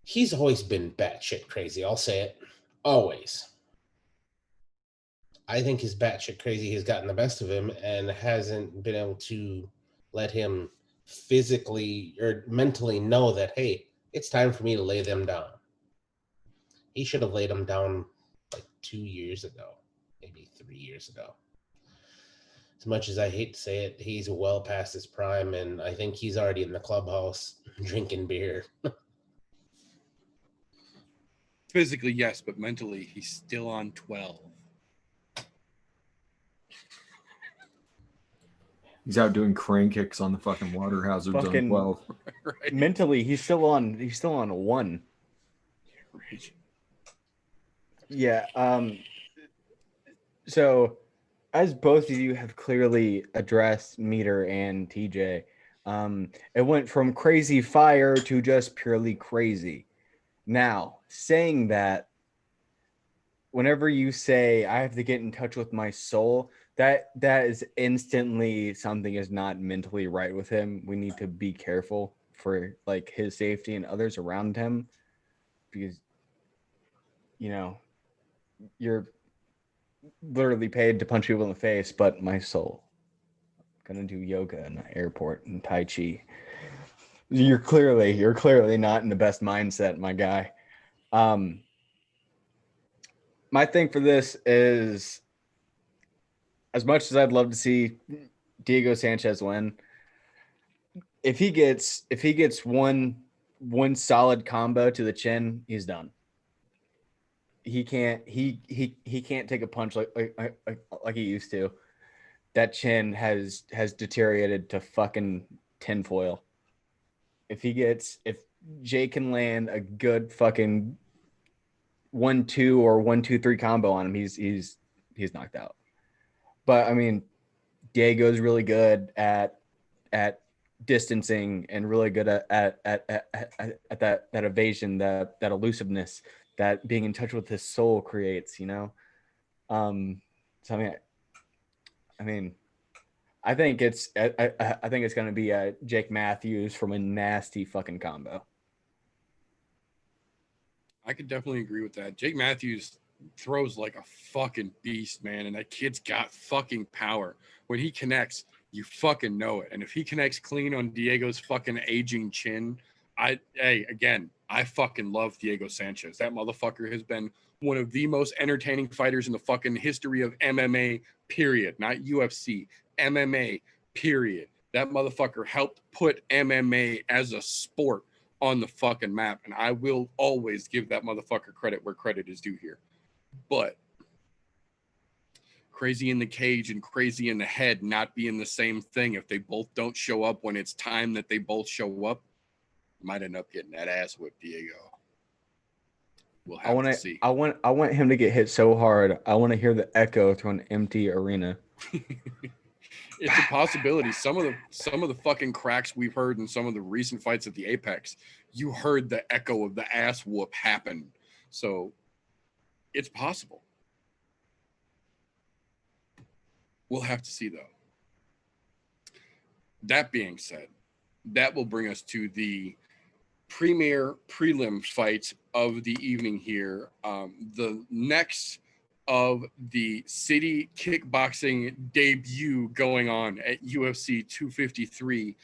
he's always been batshit crazy. I'll say it. Always. I think his batshit crazy has gotten the best of him and hasn't been able to let him physically or mentally know that, hey, it's time for me to lay them down. He should have laid them down like 2 years ago, maybe 3 years ago. As much as I hate to say it, he's well past his prime, and I think he's already in the clubhouse drinking beer. Physically, yes, but mentally, he's still on 12. He's out doing crane kicks on the fucking water hazards on Fucking- 12. Right? Mentally, he's still on 1. Right. Yeah. So, as both of you have clearly addressed Meter and TJ, it went from crazy fire to just purely crazy. Now, saying that, whenever you say I have to get in touch with my soul, that is instantly something is not mentally right with him. We need to be careful for like his safety and others around him, because you're literally paid to punch people in the face, but my soul, I'm gonna do yoga in the airport and Tai Chi. You're clearly not in the best mindset, my guy. My thing for this is, as much as I'd love to see Diego Sanchez win, if he gets one solid combo to the chin, he's done. He can't take a punch like he used to. That chin has deteriorated to fucking tinfoil. If Jay can land a good fucking 1-2 or 1-2-3 combo on him, he's knocked out. But I mean, Diego's really good at distancing and really good at that evasion, that elusiveness that being in touch with his soul creates, So I mean, I think it's going to be a Jake Matthews from a nasty fucking combo. I could definitely agree with that. Jake Matthews throws like a fucking beast, man, and that kid's got fucking power. When he connects, you fucking know it. And if he connects clean on Diego's fucking aging chin, I fucking love Diego Sanchez. That motherfucker has been one of the most entertaining fighters in the fucking history of MMA, period. Not UFC, MMA, period. That motherfucker helped put MMA as a sport on the fucking map, and I will always give that motherfucker credit where credit is due here. But crazy in the cage and crazy in the head not being the same thing. If they both don't show up when it's time that they both show up, might end up getting that ass whipped, Diego. We'll have to see. I want him to get hit so hard. I want to hear the echo through an empty arena. It's a possibility. Some of the fucking cracks we've heard in some of the recent fights at the Apex, you heard the echo of the ass whoop happen. So it's possible. We'll have to see, though. That being said, that will bring us to the premier prelim fight of the evening here. The next of the city kickboxing debut going on at UFC 253.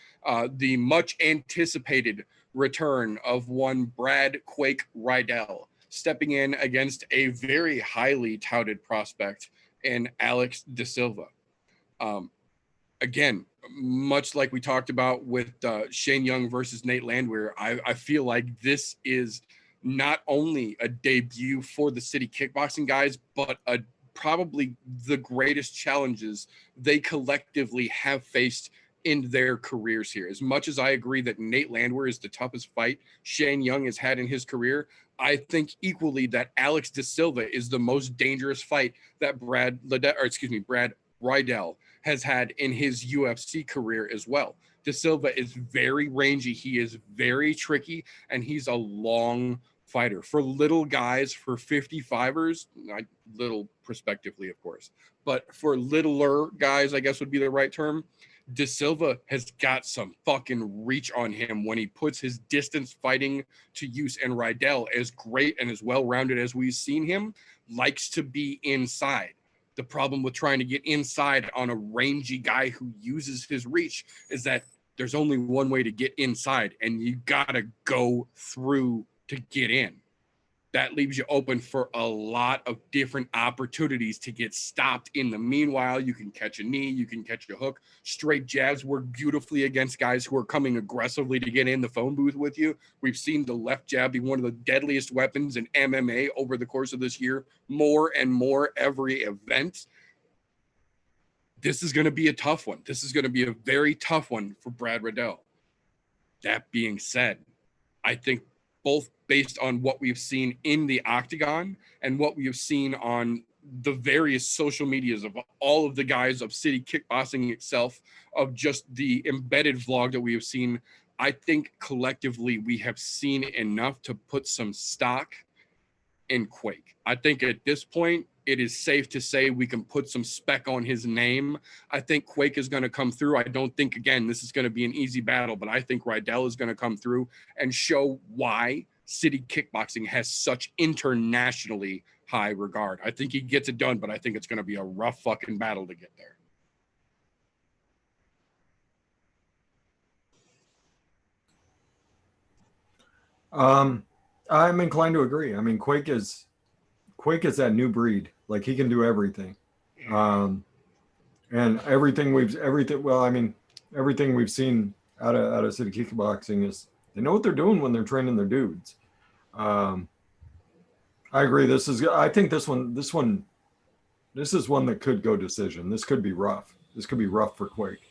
The much anticipated return of one Brad Quake Rydell, stepping in against a very highly touted prospect in Alex De Silva. Again, much like we talked about with Shane Young versus Nate Landwehr, I feel like this is not only a debut for the city kickboxing guys, but probably the greatest challenges they collectively have faced in their careers here. As much as I agree that Nate Landwehr is the toughest fight Shane Young has had in his career, I think equally that Alex De Silva is the most dangerous fight that Brad Riddell has had in his UFC career as well. De Silva is very rangy. He is very tricky, and he's a long fighter. For little guys, for 55ers, little prospectively, of course, but for littler guys, I guess would be the right term, De Silva has got some fucking reach on him when he puts his distance fighting to use. And Riddell, as great and as well-rounded as we've seen him, likes to be inside. The problem with trying to get inside on a rangy guy who uses his reach is that there's only one way to get inside, and you gotta go through to get in. That leaves you open for a lot of different opportunities to get stopped. In the meanwhile, you can catch a knee, you can catch a hook. Straight jabs work beautifully against guys who are coming aggressively to get in the phone booth with you. We've seen the left jab be one of the deadliest weapons in MMA over the course of this year, more and more every event. This is going to be a tough one. This is going to be a very tough one for Brad Riddell. That being said, I think both based on what we've seen in the octagon and what we have seen on the various social medias of all of the guys of City Kickboxing itself, of just the embedded vlog that we have seen, I think collectively we have seen enough to put some stock in Quake. I think at this point, it is safe to say we can put some spec on his name. I think Quake is going to come through. I don't think, again, this is going to be an easy battle, but I think Riddell is going to come through and show why City Kickboxing has such internationally high regard. I think he gets it done, but I think it's going to be a rough fucking battle to get there. I'm inclined to agree. I mean, Quake is that new breed. Like, he can do everything. And everything we've seen out of City Kickboxing is they know what they're doing when they're training their dudes. I agree. I think this is one that could go decision. This could be rough. This could be rough for Quake.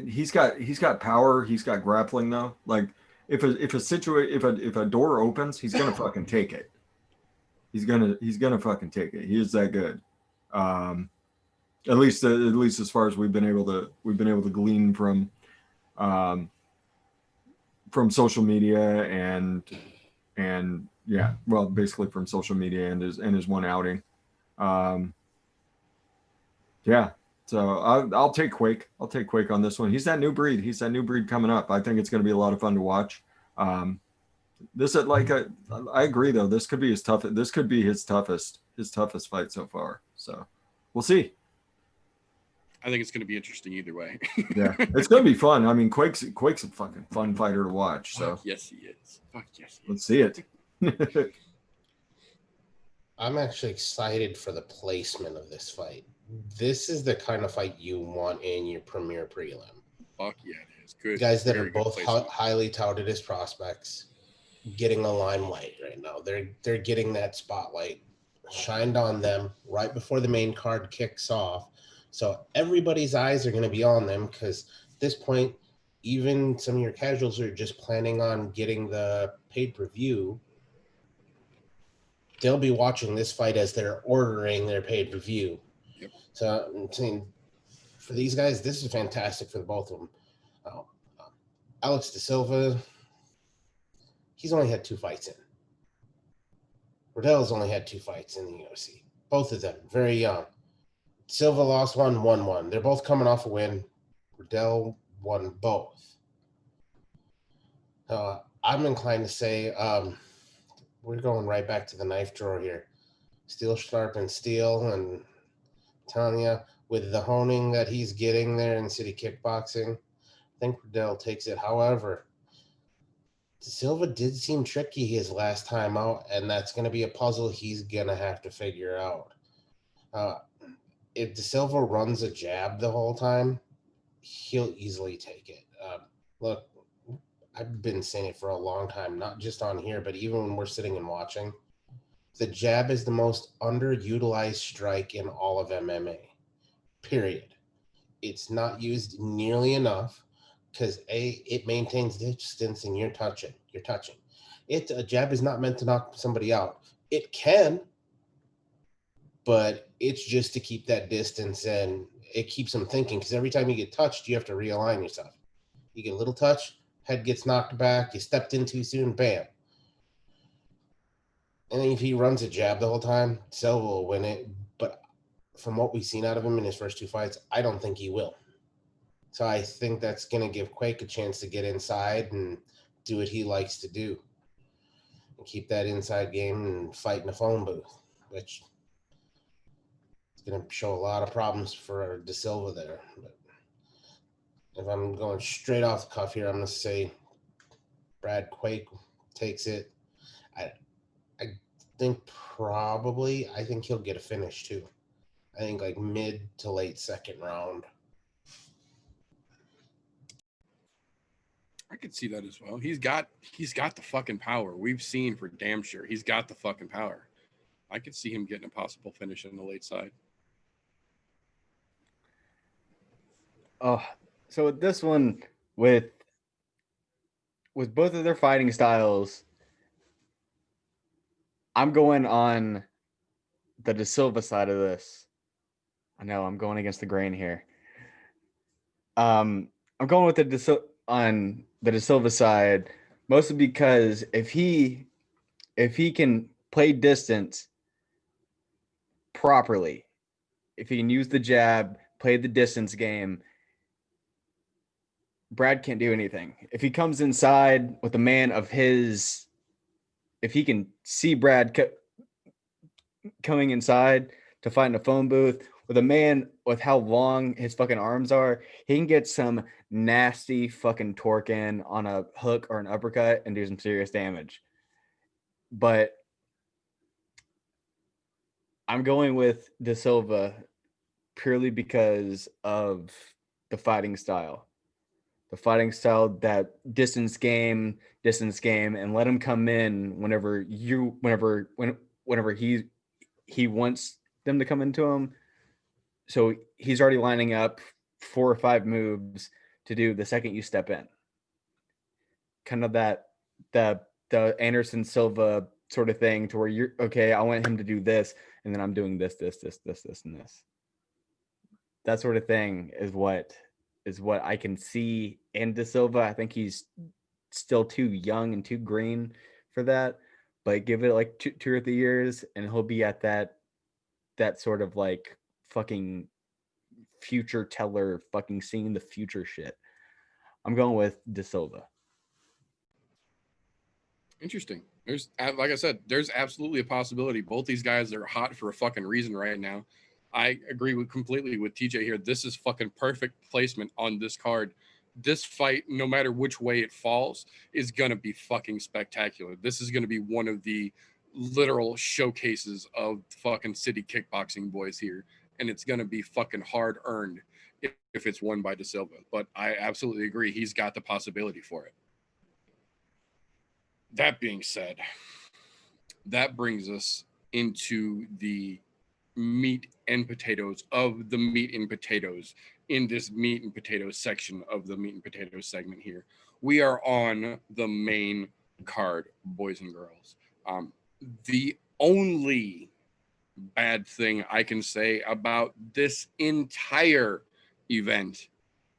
He's got power. He's got grappling though. Like, if a door opens, he's gonna fucking take it. He's gonna fucking take it. He is that good. At least as far as we've been able to glean from social media and yeah, well, basically from social media and his one outing. Yeah. So I'll take Quake. I'll take Quake on this one. He's that new breed. He's that new breed coming up. I think it's going to be a lot of fun to watch. I agree though. This could be his toughest fight so far. So we'll see. I think it's going to be interesting either way. Yeah, it's going to be fun. I mean, Quake's a fucking fun fighter to watch. So fuck yes, he is. Fuck yes. Let's see it. I'm actually excited for the placement of this fight. This is the kind of fight you want in your premier prelim. Fuck yeah, it is. Good. Guys that Very are both placement. highly touted as prospects, getting a limelight right now. They're getting that spotlight shined on them right before the main card kicks off. So everybody's eyes are going to be on them because at this point, even some of your casuals are just planning on getting the pay-per-view. They'll be watching this fight as they're ordering their pay-per-view. Yep. So I'm saying for these guys, this is fantastic for the both of them. Alex De Silva, he's only had 2 fights in. Riddell's only had 2 fights in the UFC. Both of them very young. Silva lost one, won one. They're both coming off a win. Riddell won both. I'm inclined to say we're going right back to the knife drawer here. Steel sharpen steel, and telling you, with the honing that he's getting there in City Kickboxing, I think Riddell takes it. However, De Silva did seem tricky his last time out, and that's going to be a puzzle he's going to have to figure out. If De Silva runs a jab the whole time, he'll easily take it. Look, I've been saying it for a long time, not just on here, but even when we're sitting and watching. The jab is the most underutilized strike in all of MMA. Period. It's not used nearly enough because it maintains distance and you're touching. A jab is not meant to knock somebody out. It can, but it's just to keep that distance, and it keeps them thinking, because every time you get touched, you have to realign yourself. You get a little touch, head gets knocked back, you stepped in too soon, bam. And then if he runs a jab the whole time, Silva will win it. But from what we've seen out of him in his first 2 fights, I don't think he will. So I think that's going to give Quake a chance to get inside and do what he likes to do. And keep that inside game and fight in a phone booth, which is going to show a lot of problems for De Silva there. But if I'm going straight off the cuff here, I'm going to say Brad Quake takes it. I think I think he'll get a finish too. I think like mid to late second round. I could see that as well. He's got the fucking power. We've seen for damn sure. He's got the fucking power. I could see him getting a possible finish in the late side. Oh, so with this one, with both of their fighting styles, I'm going on the De Silva side of this. I know I'm going against the grain here. I'm going with on the De Silva side, mostly because if he can play distance properly, if he can use the jab, play the distance game, Brad can't do anything. If he comes inside with a man of his, if he can see Brad coming inside to fight in a phone booth with a man with how long his fucking arms are, he can get some nasty fucking torque in on a hook or an uppercut and do some serious damage. But I'm going with De Silva purely because of the fighting style. The fighting style, that distance game, and let him come in whenever he wants them to come into him. So he's already lining up 4 or 5 moves to do the second you step in. Kind of that the Anderson Silva sort of thing, to where you're okay, I want him to do this, and then I'm doing this, and this. That sort of thing is what I can see in De Silva. I think he's still too young and too green for that, but give it like 2 or 3 years and he'll be at that sort of like fucking future teller, fucking seeing the future shit. I'm going with De Silva. Interesting. There's, like I said, there's absolutely a possibility. Both these guys are hot for a fucking reason right now. I agree completely with TJ here. This is fucking perfect placement on this card. This fight, no matter which way it falls, is going to be fucking spectacular. This is going to be one of the literal showcases of fucking city kickboxing boys here. And it's going to be fucking hard earned if it's won by De Silva. But I absolutely agree. He's got the possibility for it. That being said, that brings us into the meat and potatoes of the meat and potatoes in this meat and potatoes section of the meat and potatoes segment here. We are on the main card, boys and girls. The only bad thing I can say about this entire event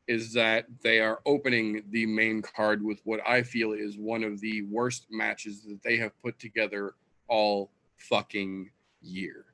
is that they are opening the main card with what I feel is one of the worst matches that they have put together all fucking year.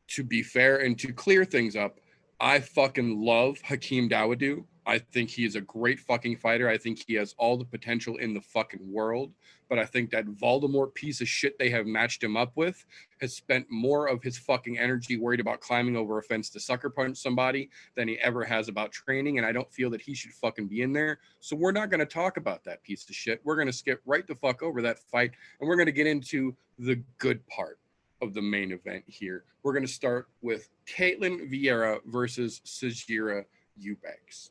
To be fair and to clear things up, I fucking love Hakeem Dawodu. I think he is a great fucking fighter. I think he has all the potential in the fucking world. But I think that Voldemort piece of shit they have matched him up with has spent more of his fucking energy worried about climbing over a fence to sucker punch somebody than he ever has about training. And I don't feel that he should fucking be in there. So we're not going to talk about that piece of shit. We're going to skip right the fuck over that fight. And we're going to get into the good part of the main event here. We're going to start with Caitlin Vieira versus Sijira Eubanks.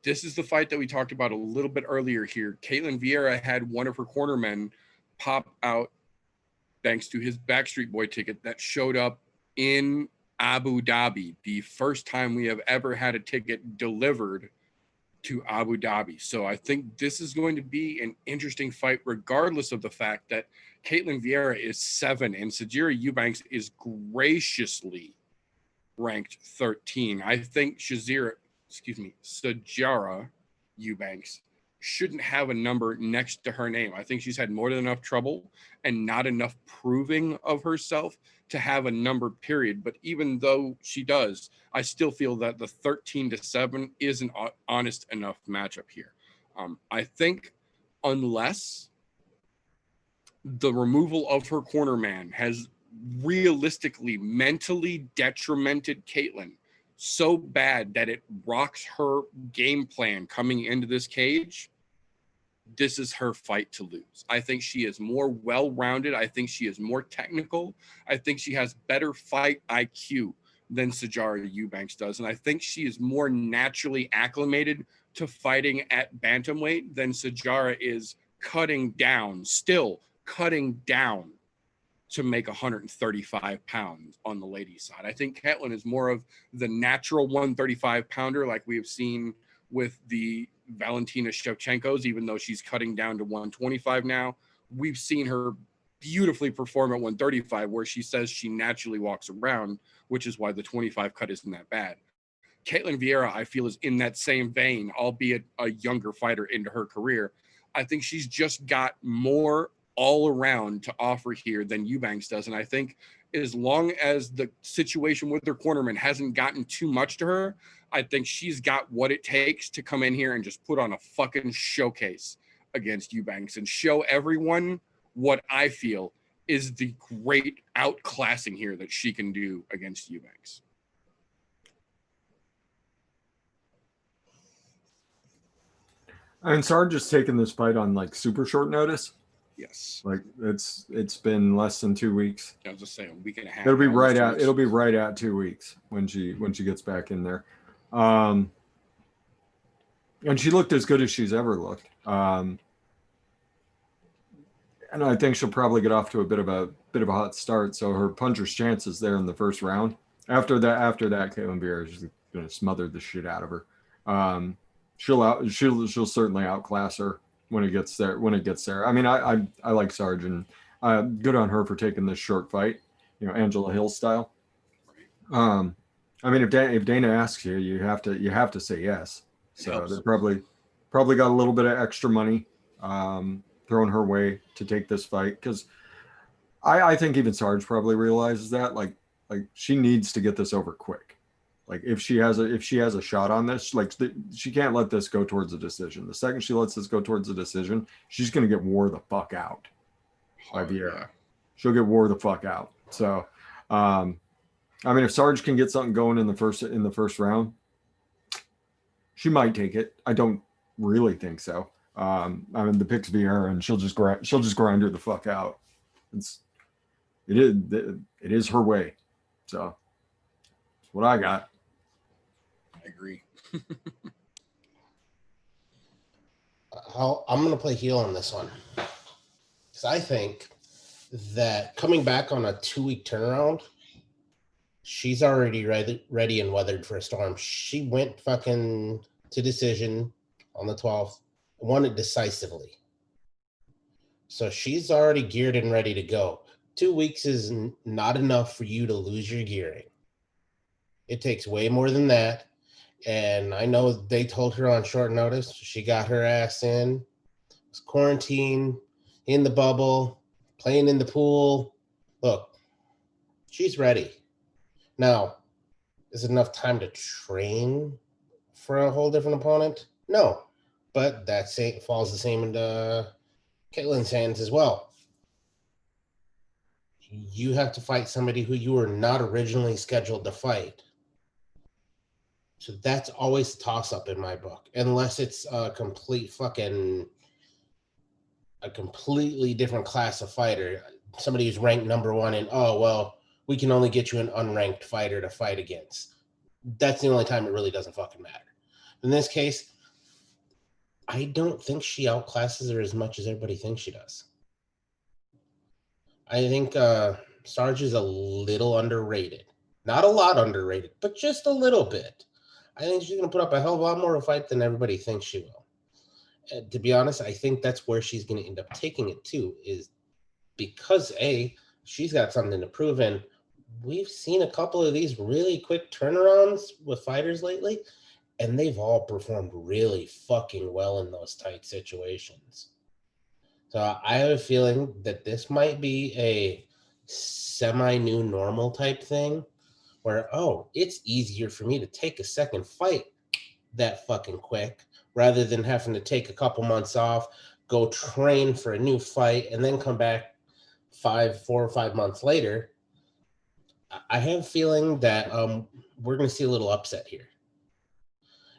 This is the fight that we talked about a little bit earlier here. Caitlin Vieira had one of her cornermen pop out thanks to his Backstreet Boy ticket that showed up in Abu Dhabi, the first time we have ever had a ticket delivered to Abu Dhabi. So I think this is going to be an interesting fight, regardless of the fact that Caitlin Vieira is 7 and Sajira Eubanks is graciously ranked 13. I think Sajira Eubanks shouldn't have a number next to her name. I think she's had more than enough trouble and not enough proving of herself to have a number, period. But even though she does, I still feel that the 13-7 is an honest enough matchup here. I think unless the removal of her corner man has realistically mentally detrimented Caitlin so bad that it rocks her game plan coming into this cage, this is her fight to lose. I think she is more well-rounded. I think she is more technical. I think she has better fight IQ than Sajara Eubanks does. And I think she is more naturally acclimated to fighting at bantamweight than Sajara is still cutting down to make 135 pounds on the ladies' side. I think Caitlin is more of the natural 135 pounder like we have seen with the Valentina Shevchenkos, even though she's cutting down to 125 now. We've seen her beautifully perform at 135 where she says she naturally walks around, which is why the 25 cut isn't that bad. Caitlin Vieira, I feel, is in that same vein, albeit a younger fighter into her career. I think she's just got more all around to offer here than Eubanks does. And I think as long as the situation with her cornerman hasn't gotten too much to her, I think she's got what it takes to come in here and just put on a fucking showcase against Eubanks and show everyone what I feel is the great outclassing here that she can do against Eubanks. And Sarge just taking this fight on like super short notice. Yes. Like it's been less than 2 weeks. I was just saying, a week and a half. It'll be right at 2 weeks when she gets back in there. And she looked as good as she's ever looked. And I think she'll probably get off to a bit of a hot start. So her puncher's chances there in the first round. After that, Caitlin Vieira is going to smother the shit out of her. She'll certainly outclass her when it gets there. I mean, I like Sarge, and good on her for taking this short fight, Angela Hill style. I mean, if Dana asks you, you have to say yes. So they probably got a little bit of extra money thrown her way to take this fight, because I think even Sarge probably realizes that like she needs to get this over quick. Like if she has a shot on this, she can't let this go towards a decision. The second she lets this go towards a decision, she's going to get wore the fuck out by Vieira. Yeah. She'll get wore the fuck out. So, I mean, if Sarge can get something going in the first round, she might take it. I don't really think so. I mean, the pick's Vieira, and she'll just grind her the fuck out. It is her way. So that's what I got. I agree. I'm going to play heel on this one, because I think that coming back on a 2-week turnaround, she's already ready and weathered for a storm. She went fucking to decision on the 12th, won it decisively. So she's already geared and ready to go. 2 weeks is not enough for you to lose your gearing. It takes way more than that. And I know they told her on short notice. She got her ass in, was quarantined, in the bubble, playing in the pool. Look, she's ready. Now, is it enough time to train for a whole different opponent? No, but that falls the same into Caitlin's hands as well. You have to fight somebody who you were not originally scheduled to fight. So that's always a toss-up in my book, unless it's a completely different class of fighter. Somebody who's ranked number 1 and, we can only get you an unranked fighter to fight against. That's the only time it really doesn't fucking matter. In this case, I don't think she outclasses her as much as everybody thinks she does. I think Sarge is a little underrated. Not a lot underrated, but just a little bit. I think she's going to put up a hell of a lot more of a fight than everybody thinks she will. To be honest, I think that's where she's going to end up taking it to, is because she's got something to prove. And we've seen a couple of these really quick turnarounds with fighters lately, and they've all performed really fucking well in those tight situations. So I have a feeling that this might be a semi-new normal type thing where, it's easier for me to take a second fight that fucking quick rather than having to take a couple months off, go train for a new fight, and then come back 4 or 5 months later. I have a feeling that we're going to see a little upset here.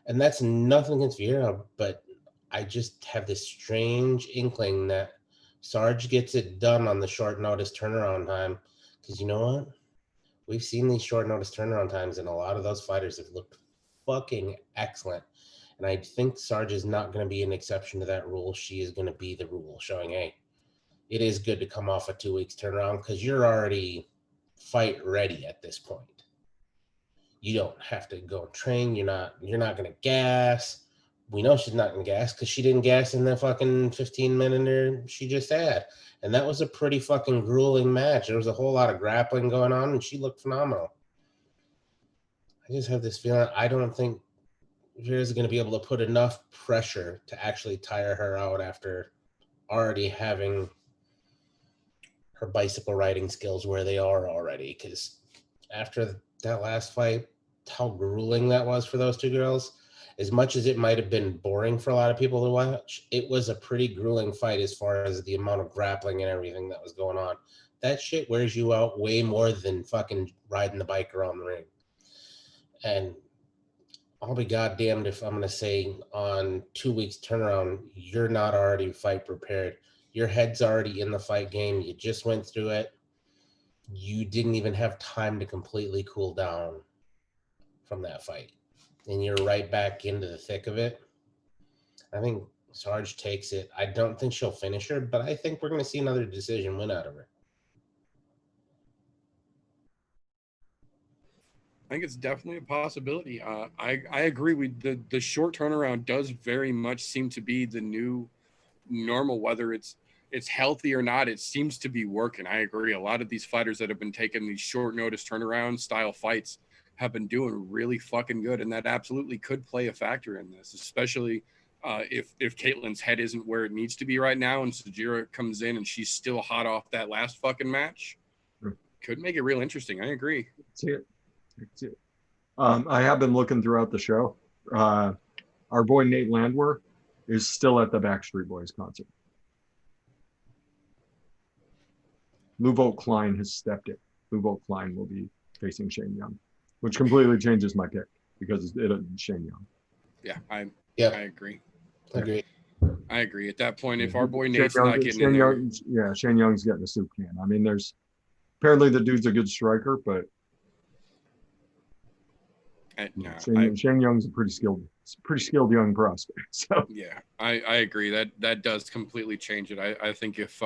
And that's nothing against Vieira, but I just have this strange inkling that Sarge gets it done on the short notice turnaround time. Because you know what? We've seen these short notice turnaround times, and a lot of those fighters have looked fucking excellent. And I think Sarge is not going to be an exception to that rule. She is going to be the rule, showing, it is good to come off a 2 weeks turnaround because you're already fight ready at this point. You don't have to go and train. You're not going to gas. We know she's not going to gas because she didn't gas in the fucking 15-minute she just had. And that was a pretty fucking grueling match. There was a whole lot of grappling going on, and she looked phenomenal. I just have this feeling I don't think Vera's going to be able to put enough pressure to actually tire her out after already having her bicycle riding skills where they are already. Because after that last fight, how grueling that was for those two girls, as much as it might have been boring for a lot of people to watch, it was a pretty grueling fight as far as the amount of grappling and everything that was going on. That shit wears you out way more than fucking riding the bike around the ring. And I'll be goddamned if I'm going to say on 2 weeks turnaround, you're not already fight prepared. Your head's already in the fight game. You just went through it. You didn't even have time to completely cool down from that fight. And you're right back into the thick of it. I think Sarge takes it. I don't think she'll finish her, but I think we're going to see another decision win out of her. I think it's definitely a possibility. I agree with the short turnaround does very much seem to be the new normal, whether it's healthy or not. It seems to be working. I agree. A lot of these fighters that have been taking these short notice turnaround style fights have been doing really fucking good, and that absolutely could play a factor in this, especially if Caitlin's head isn't where it needs to be right now, and Sajira comes in and she's still hot off that last fucking match. Could make it real interesting. I agree. That's it. I have been looking throughout the show. Our boy Nate Landwehr is still at the Backstreet Boys concert. Luvo Klein has stepped it. Luvo Klein will be facing Shane Young, which completely changes my pick because it's Shane Young. Yeah, I agree. I agree. At that point, if our boy Nate's Shane not Young, getting Shane in there, Young, Shane Young's getting a soup can. I mean, apparently the dude's a good striker, but Shane Young's a pretty skilled young prospect. So yeah, I agree. That does completely change it. I think if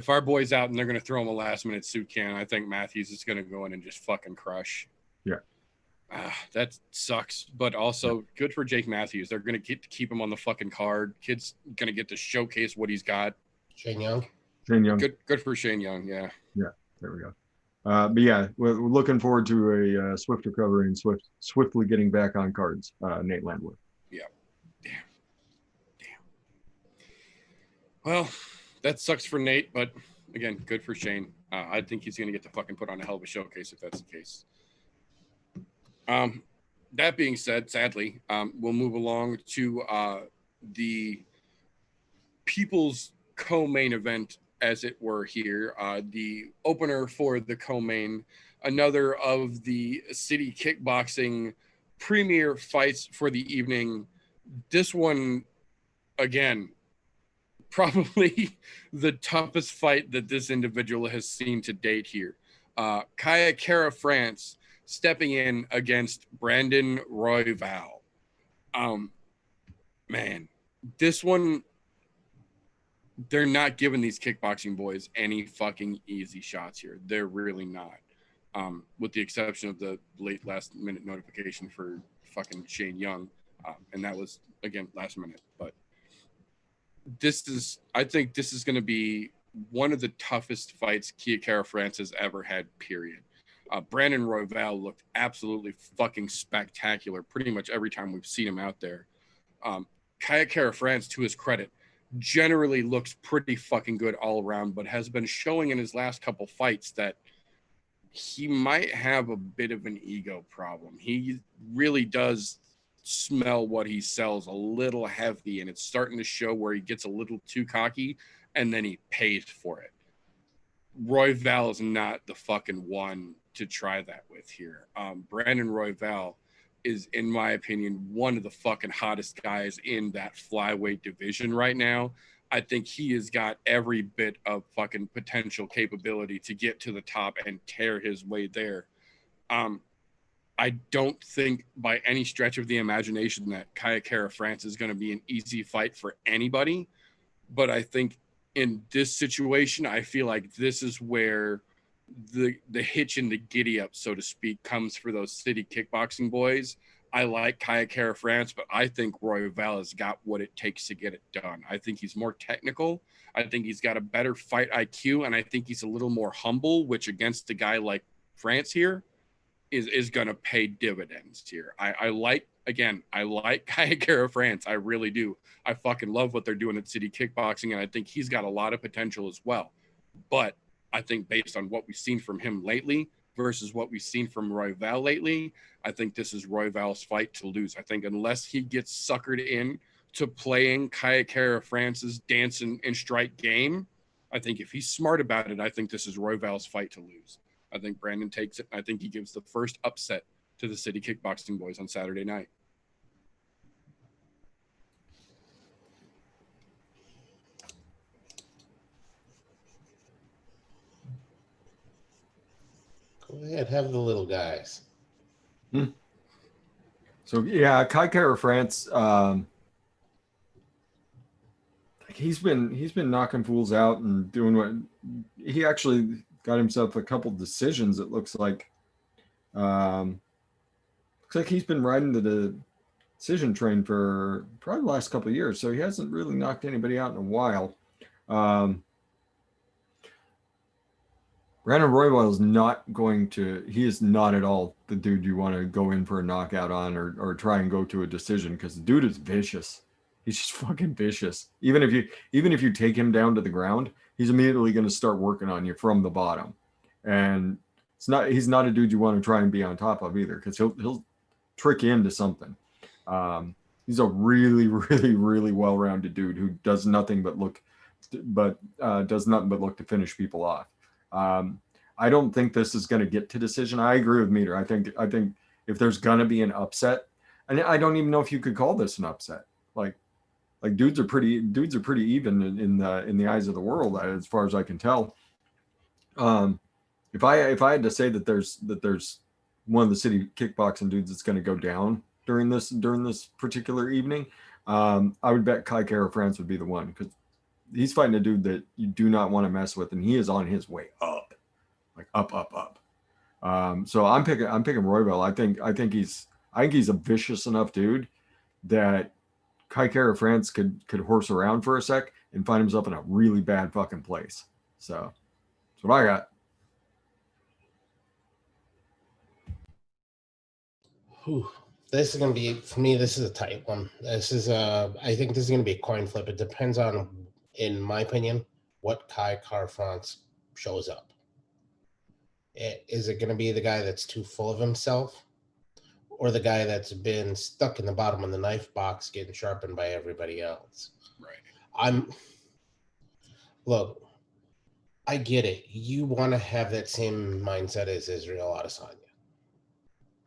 our boy's out and they're going to throw him a last minute suit can, I think Matthews is going to go in and just fucking crush. Yeah. That sucks, but also good for Jake Matthews. They're going to get to keep him on the fucking card. Kid's going to get to showcase what he's got. Shane Young. Good for Shane Young. Yeah. Yeah. There we go. But yeah, we're looking forward to a swift recovery and swiftly getting back on cards. Nate Landwehr. Yeah. Damn. Well, that sucks for Nate, but again, good for Shane. I think he's going to get to fucking put on a hell of a showcase if that's the case. That being said, sadly, we'll move along to the People's co-main event, as it were here. The opener for the co-main, another of the City Kickboxing premier fights for the evening. This one, again, probably the toughest fight that this individual has seen to date here. Kaya Kara France stepping in against Brandon Royval. Man, this one they're not giving these kickboxing boys any fucking easy shots here. They're really not. With the exception of the late last minute notification for fucking Shane Young. And that was, again, last minute. But I think this is going to be one of the toughest fights Kia Kara France has ever had, period. Brandon Royval looked absolutely fucking spectacular pretty much every time we've seen him out there. Kaya Kara France, to his credit, generally looks pretty fucking good all around, but has been showing in his last couple fights that he might have a bit of an ego problem. He really does smell what he sells a little heavy, and it's starting to show where he gets a little too cocky and then he pays for it. Royval is not the fucking one to try that with here. Brandon Royval is, in my opinion, one of the fucking hottest guys in that flyweight division right now. I think he has got every bit of fucking potential capability to get to the top and tear his way there. I don't think by any stretch of the imagination that Kaya Kara France is going to be an easy fight for anybody. But I think in this situation, I feel like this is where the hitch and the giddy up, so to speak, comes for those city kickboxing boys. I like Kaya Kara France, but I think Royval has got what it takes to get it done. I think he's more technical. I think he's got a better fight IQ, and I think he's a little more humble, which against a guy like France here is going to pay dividends here. I like Kaya Kara France. I really do. I fucking love what they're doing at City Kickboxing, and I think he's got a lot of potential as well. But I think based on what we've seen from him lately versus what we've seen from Royval lately, I think this is Royval's fight to lose. I think unless he gets suckered in to playing Kaya Kara France's dance and strike game, I think if he's smart about it, I think this is Royval's fight to lose. I think Brandon takes it. I think he gives the first upset to the City Kickboxing boys on Saturday night. Go ahead, have the little guys. So yeah, Kaya Kara France, he's been knocking fools out and doing what he actually got himself a couple decisions. It looks like he's been riding the decision train for probably the last couple of years, so he hasn't really knocked anybody out in a while. Brandon Royval is not going to, he is not at all the dude you want to go in for a knockout on or try and go to a decision, because the dude is vicious. He's just fucking vicious. Even if you take him down to the ground, he's immediately going to start working on you from the bottom. And he's not a dude you want to try and be on top of either, because he'll trick you into something. He's a really, really, really well-rounded dude who does nothing but look to finish people off. I don't think this is going to get to decision. I agree with Meter. I think if there's going to be an upset, and I don't even know if you could call this an upset. Like dudes are pretty even in the eyes of the world, as far as I can tell. If I had to say that there's one of the City Kickboxing dudes that's going to go down during this particular evening, I would bet Kaya Kara France would be the one, because he's fighting a dude that you do not want to mess with, and he is on his way up, like up. So I'm picking Royval. I think he's a vicious enough dude that Kaya Kara France could horse around for a sec and find himself in a really bad fucking place. So that's what I got. Whew. This is going to be, for me, this is a tight one. I think this is going to be a coin flip. It depends on, in my opinion, what Kaya Kara France shows up. Is it going to be the guy that's too full of himself, or the guy that's been stuck in the bottom of the knife box getting sharpened by everybody else? Right. Look, I get it. You want to have that same mindset as Israel Adesanya.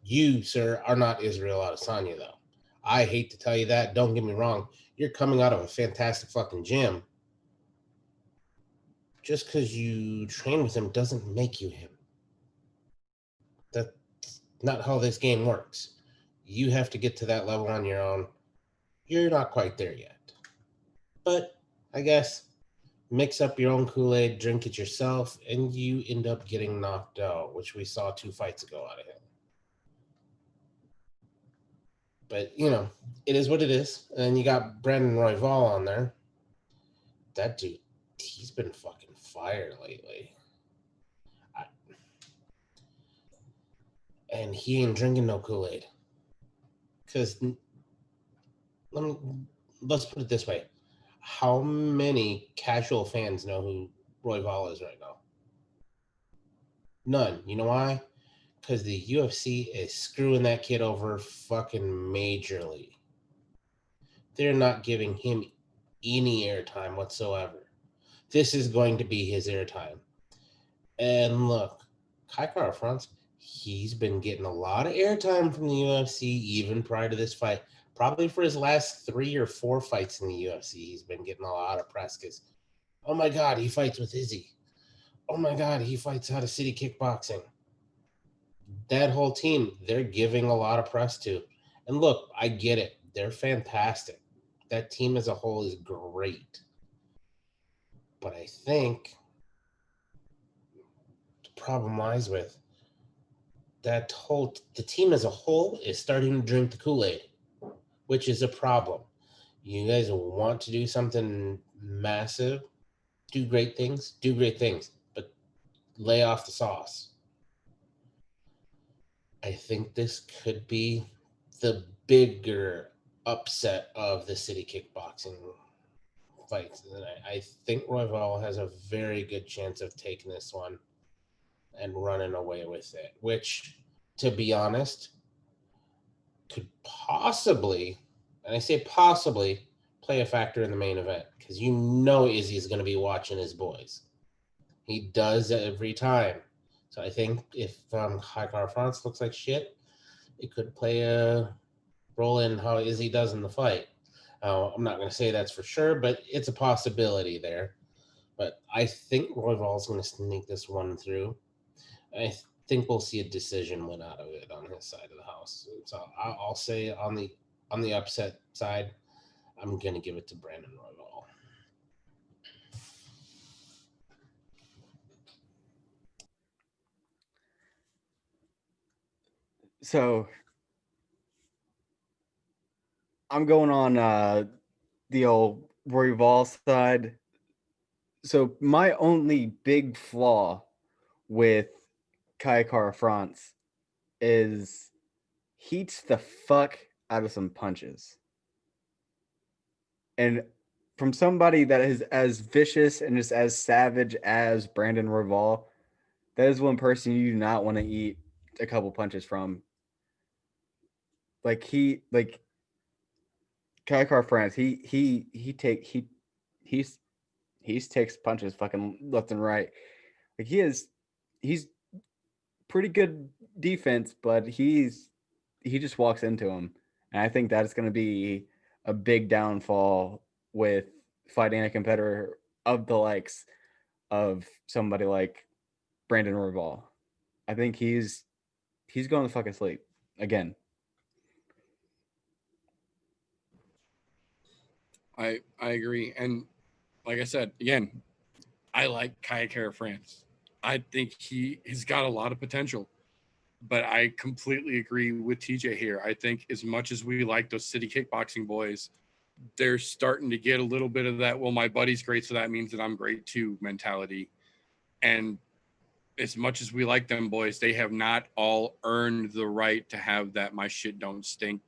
You, sir, are not Israel Adesanya, though. I hate to tell you that. Don't get me wrong. You're coming out of a fantastic fucking gym. Just because you train with him doesn't make you him. That's not how this game works. You have to get to that level on your own. You're not quite there yet. But I guess mix up your own Kool-Aid, drink it yourself, and you end up getting knocked out, which we saw 2 fights ago out of him. But, you know, it is what it is. And you got Brandon Royval on there. That dude, he's been fucking fire lately. And he ain't drinking no Kool-Aid. Because, let's put it this way. How many casual fans know who Royval is right now? None. You know why? Because the UFC is screwing that kid over fucking majorly. They're not giving him any airtime whatsoever. This is going to be his airtime. And look, Kai Kara-France, he's been getting a lot of airtime from the UFC even prior to this fight. Probably for his last 3 or 4 fights in the UFC, he's been getting a lot of press because, oh my God, he fights with Izzy. Oh my God, he fights out of City Kickboxing. That whole team, they're giving a lot of press to. And look, I get it. They're fantastic. That team as a whole is great. But I think the problem lies with the team as a whole is starting to drink the Kool-Aid, which is a problem. You guys want to do something massive, do great things, but lay off the sauce. I think this could be the bigger upset of the City Kickboxing fights. And I think Royval has a very good chance of taking this one and running away with it, which, to be honest, could possibly, and I say possibly, play a factor in the main event because you know Izzy's going to be watching his boys. He does every time. So I think if Kai Kara-France looks like shit, it could play a role in how Izzy does in the fight. I'm not going to say that's for sure, but it's a possibility there. But I think Royval's going to sneak this one through. I think we'll see a decision win out of it on his side of the house. So I'll say on the upset side, I'm going to give it to Brandon Royval. So I'm going on the old Royval side. So my only big flaw with Kai Kara-France is he eats the fuck out of some punches. And from somebody that is as vicious and is as savage as Brandon Royval, that is one person you do not want to eat a couple punches from. Like Kai Kara-France, he takes punches fucking left and right. Like he's pretty good defense, but he just walks into him. And I think that's going to be a big downfall with fighting a competitor of the likes of somebody like Brandon Royval. I think he's going to fucking sleep again. I agree. And like I said, again, I like Kai Kara-France. I think he's got a lot of potential. But I completely agree with TJ here. I think as much as we like those City Kickboxing boys, they're starting to get a little bit of that, well, my buddy's great, so that means that I'm great too mentality. And as much as we like them boys, they have not all earned the right to have that my shit don't stink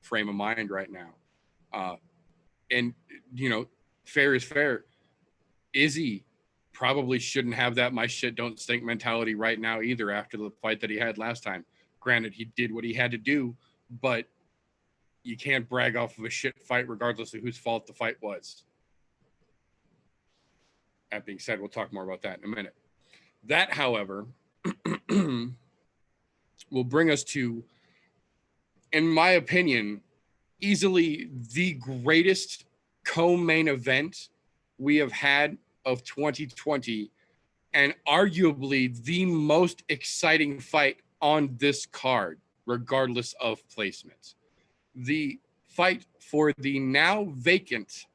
frame of mind right now. And, you know, fair is fair. Izzy probably shouldn't have that my shit don't stink mentality right now either after the fight that he had last time. Granted, he did what he had to do, but you can't brag off of a shit fight regardless of whose fault the fight was. That being said, we'll talk more about that in a minute. That, however, will bring us to, in my opinion, easily the greatest co-main event we have had of 2020 and arguably the most exciting fight on this card, regardless of placement. The fight for the now vacant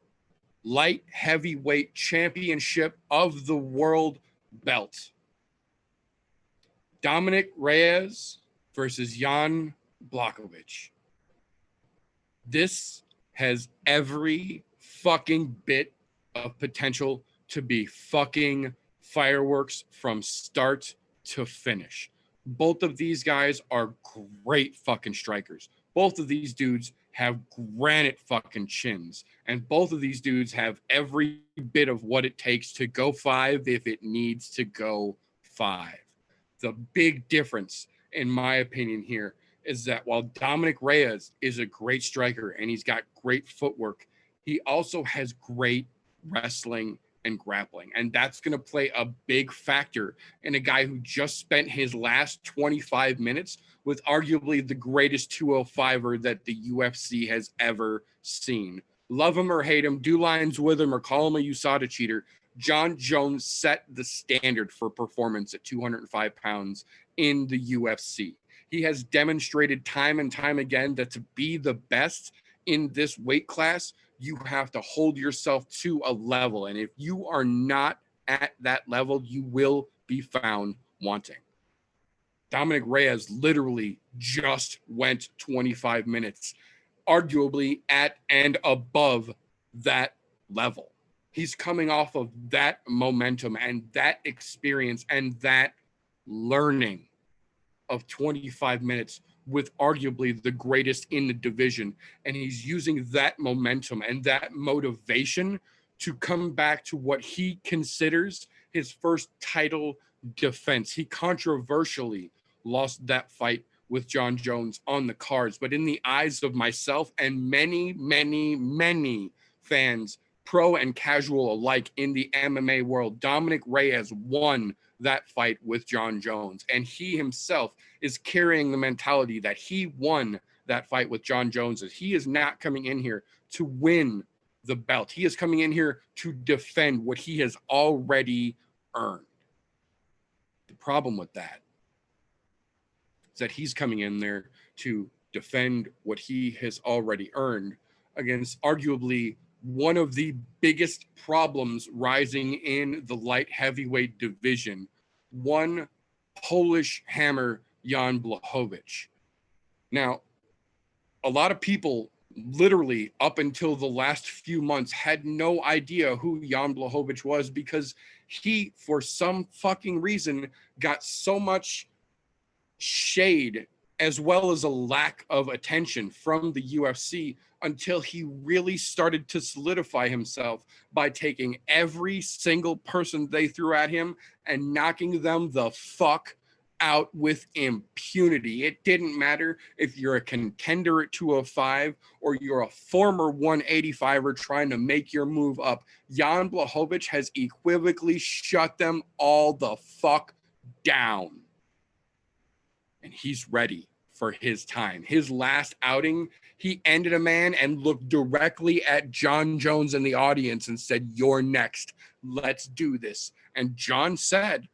light heavyweight championship of the world belt. Dominic Reyes versus Jan Blachowicz. This has every fucking bit of potential to be fucking fireworks from start to finish. Both of these guys are great fucking strikers. Both of these dudes have granite fucking chins. And both of these dudes have every bit of what it takes to go 5 if it needs to go 5. The big difference, in my opinion, here is that while Dominic Reyes is a great striker and he's got great footwork, he also has great wrestling and grappling. And that's going to play a big factor in a guy who just spent his last 25 minutes with arguably the greatest 205er that the UFC has ever seen. Love him or hate him, do lines with him or call him a USADA cheater, Jon Jones set the standard for performance at 205 pounds in the UFC. He has demonstrated time and time again that to be the best in this weight class, you have to hold yourself to a level. And if you are not at that level, you will be found wanting. Dominic Reyes literally just went 25 minutes, arguably at and above that level. He's coming off of that momentum and that experience and that learning of 25 minutes with arguably the greatest in the division. And he's using that momentum and that motivation to come back to what he considers his first title defense. He controversially lost that fight with Jon Jones on the cards, but in the eyes of myself and many, many, many fans, pro and casual alike in the MMA world, Dominic Reyes won that fight with Jon Jones. And he himself is carrying the mentality that he won that fight with Jon Jones. He is not coming in here to win the belt. He is coming in here to defend what he has already earned. The problem with that is that he's coming in there to defend what he has already earned against arguably one of the biggest problems rising in the light heavyweight division, one Polish hammer, Jan Blachowicz. Now, a lot of people literally up until the last few months had no idea who Jan Blachowicz was because he, for some fucking reason, got so much shade as well as a lack of attention from the UFC until he really started to solidify himself by taking every single person they threw at him and knocking them the fuck out with impunity. It didn't matter if you're a contender at 205 or you're a former 185er trying to make your move up. Jan Blachowicz has equivocally shut them all the fuck down. And he's ready for his time. His last outing, he ended a man and looked directly at Jon Jones in the audience and said, "You're next. Let's do this." And Jon said,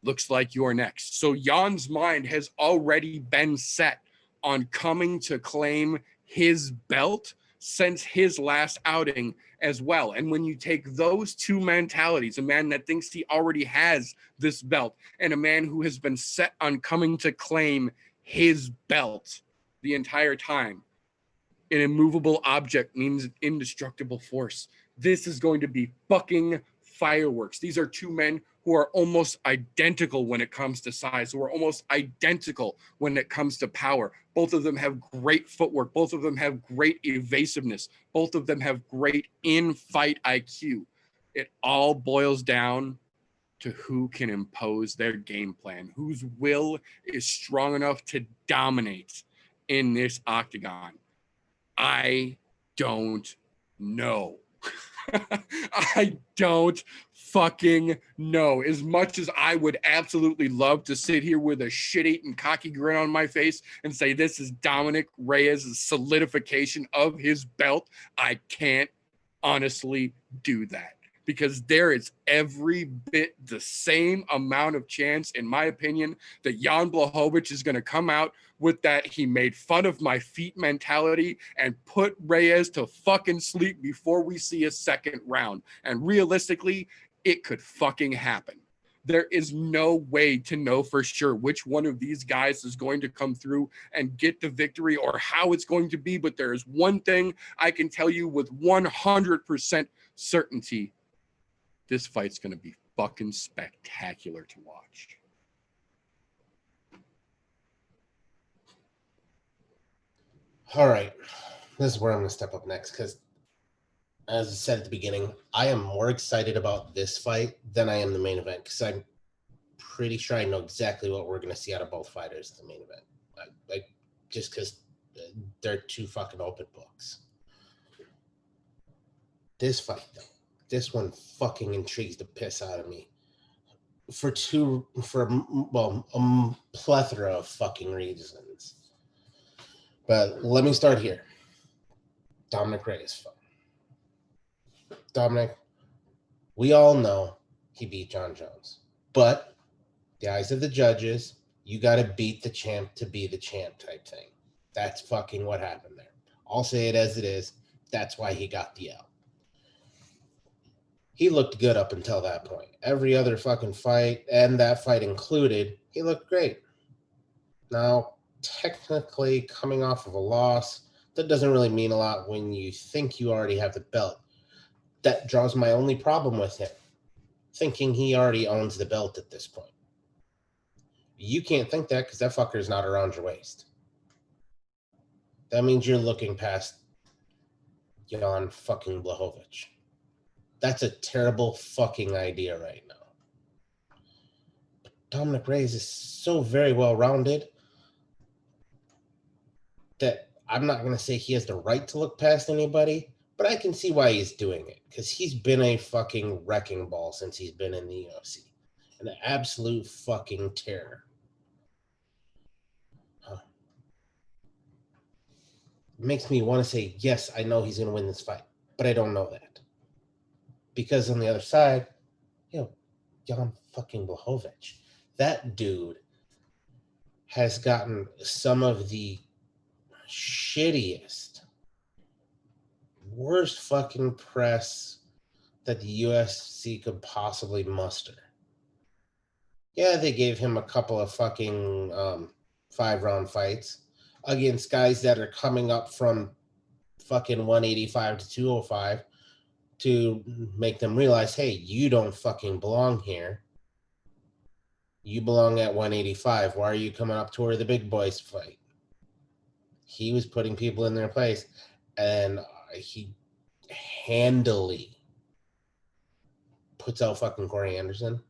"Looks like you're next." So Jan's mind has already been set on coming to claim his belt since his last outing as well. And when you take those two mentalities, a man that thinks he already has this belt and a man who has been set on coming to claim his belt the entire time, an immovable object means indestructible force. This is going to be fucking fireworks. These are two men who are almost identical when it comes to size, who are almost identical when it comes to power. Both of them have great footwork. Both of them have great evasiveness. Both of them have great in-fight IQ. It all boils down to who can impose their game plan, whose will is strong enough to dominate in this octagon. I don't know. I don't fucking know. As much as I would absolutely love to sit here with a shit-eating cocky grin on my face and say this is Dominic Reyes' solidification of his belt, I can't honestly do that. because there is every bit the same amount of chance, in my opinion, that Jan Blachowicz is going to come out with that he made fun of my feet mentality and put Reyes to fucking sleep before we see a second round. And realistically, it could fucking happen. There is no way to know for sure which one of these guys is going to come through and get the victory or how it's going to be. But there is one thing I can tell you with 100% certainty. This fight's going to be fucking spectacular to watch. All right. This is where I'm going to step up next because, as I said at the beginning, I am more excited about this fight than I am the main event because I'm pretty sure I know exactly what we're going to see out of both fighters in the main event. Like just because they're two fucking open books. This fight, though, this one fucking intrigues the piss out of me for a plethora of fucking reasons. But let me start here. Dominic Reyes fight. Dominic, we all know he beat John Jones, but the eyes of the judges, you got to beat the champ to be the champ type thing. That's fucking what happened there. I'll say it as it is. That's why he got the L. He looked good up until that point. Every other fucking fight, and that fight included, he looked great. Now, technically, coming off of a loss, that doesn't really mean a lot when you think you already have the belt. That draws my only problem with him, thinking he already owns the belt at this point. You can't think that because that fucker is not around your waist. That means you're looking past Jan fucking Blachowicz. That's a terrible fucking idea right now. But Dominic Reyes is so very well-rounded that I'm not going to say he has the right to look past anybody, but I can see why he's doing it because he's been a fucking wrecking ball since he's been in the UFC. An absolute fucking terror. It makes me want to say, yes, I know he's going to win this fight, but I don't know that. Because on the other side, Jan fucking Blachowicz, that dude has gotten some of the shittiest, worst fucking press that the UFC could possibly muster. Yeah, they gave him a couple of fucking 5-round fights against guys that are coming up from fucking 185 to 205 to make them realize, hey, you don't fucking belong here. You belong at 185. Why are you coming up to where the big boys fight? He was putting people in their place, and he handily puts out fucking Corey Anderson.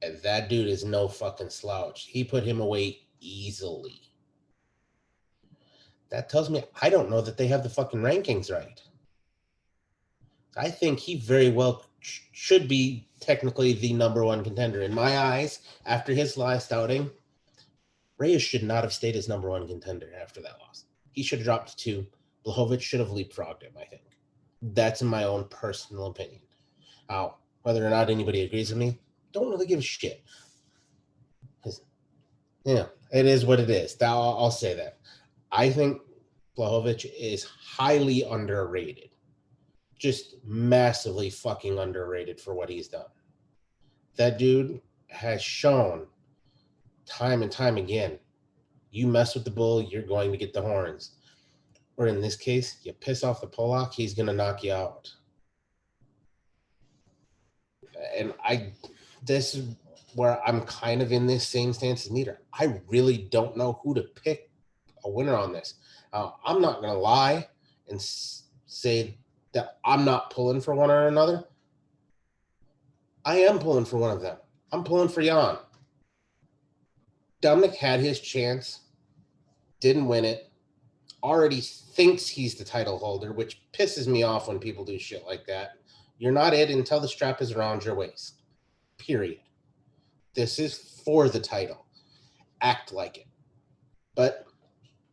And that dude is no fucking slouch. He put him away easily. That tells me I don't know that they have the fucking rankings right. I think he very well should be technically the number one contender. In my eyes, after his last outing, Reyes should not have stayed as number one contender after that loss. He should have dropped to 2. Blachowicz should have leapfrogged him, I think. That's in my own personal opinion. Whether or not anybody agrees with me, don't really give a shit. It is what it is. I'll say that. I think Blachowicz is highly underrated. Just massively fucking underrated for what he's done. That dude has shown time and time again, you mess with the bull, you're going to get the horns. Or in this case, you piss off the Polak, he's going to knock you out. And this is where I'm kind of in this same stance as Nieder. I really don't know who to pick a winner on this. I'm not going to lie and say that I'm not pulling for one or another. I am pulling for one of them. I'm pulling for Jan. Dominic had his chance, didn't win it, already thinks he's the title holder, which pisses me off when people do shit like that. You're not it until the strap is around your waist. Period. This is for the title. Act like it. But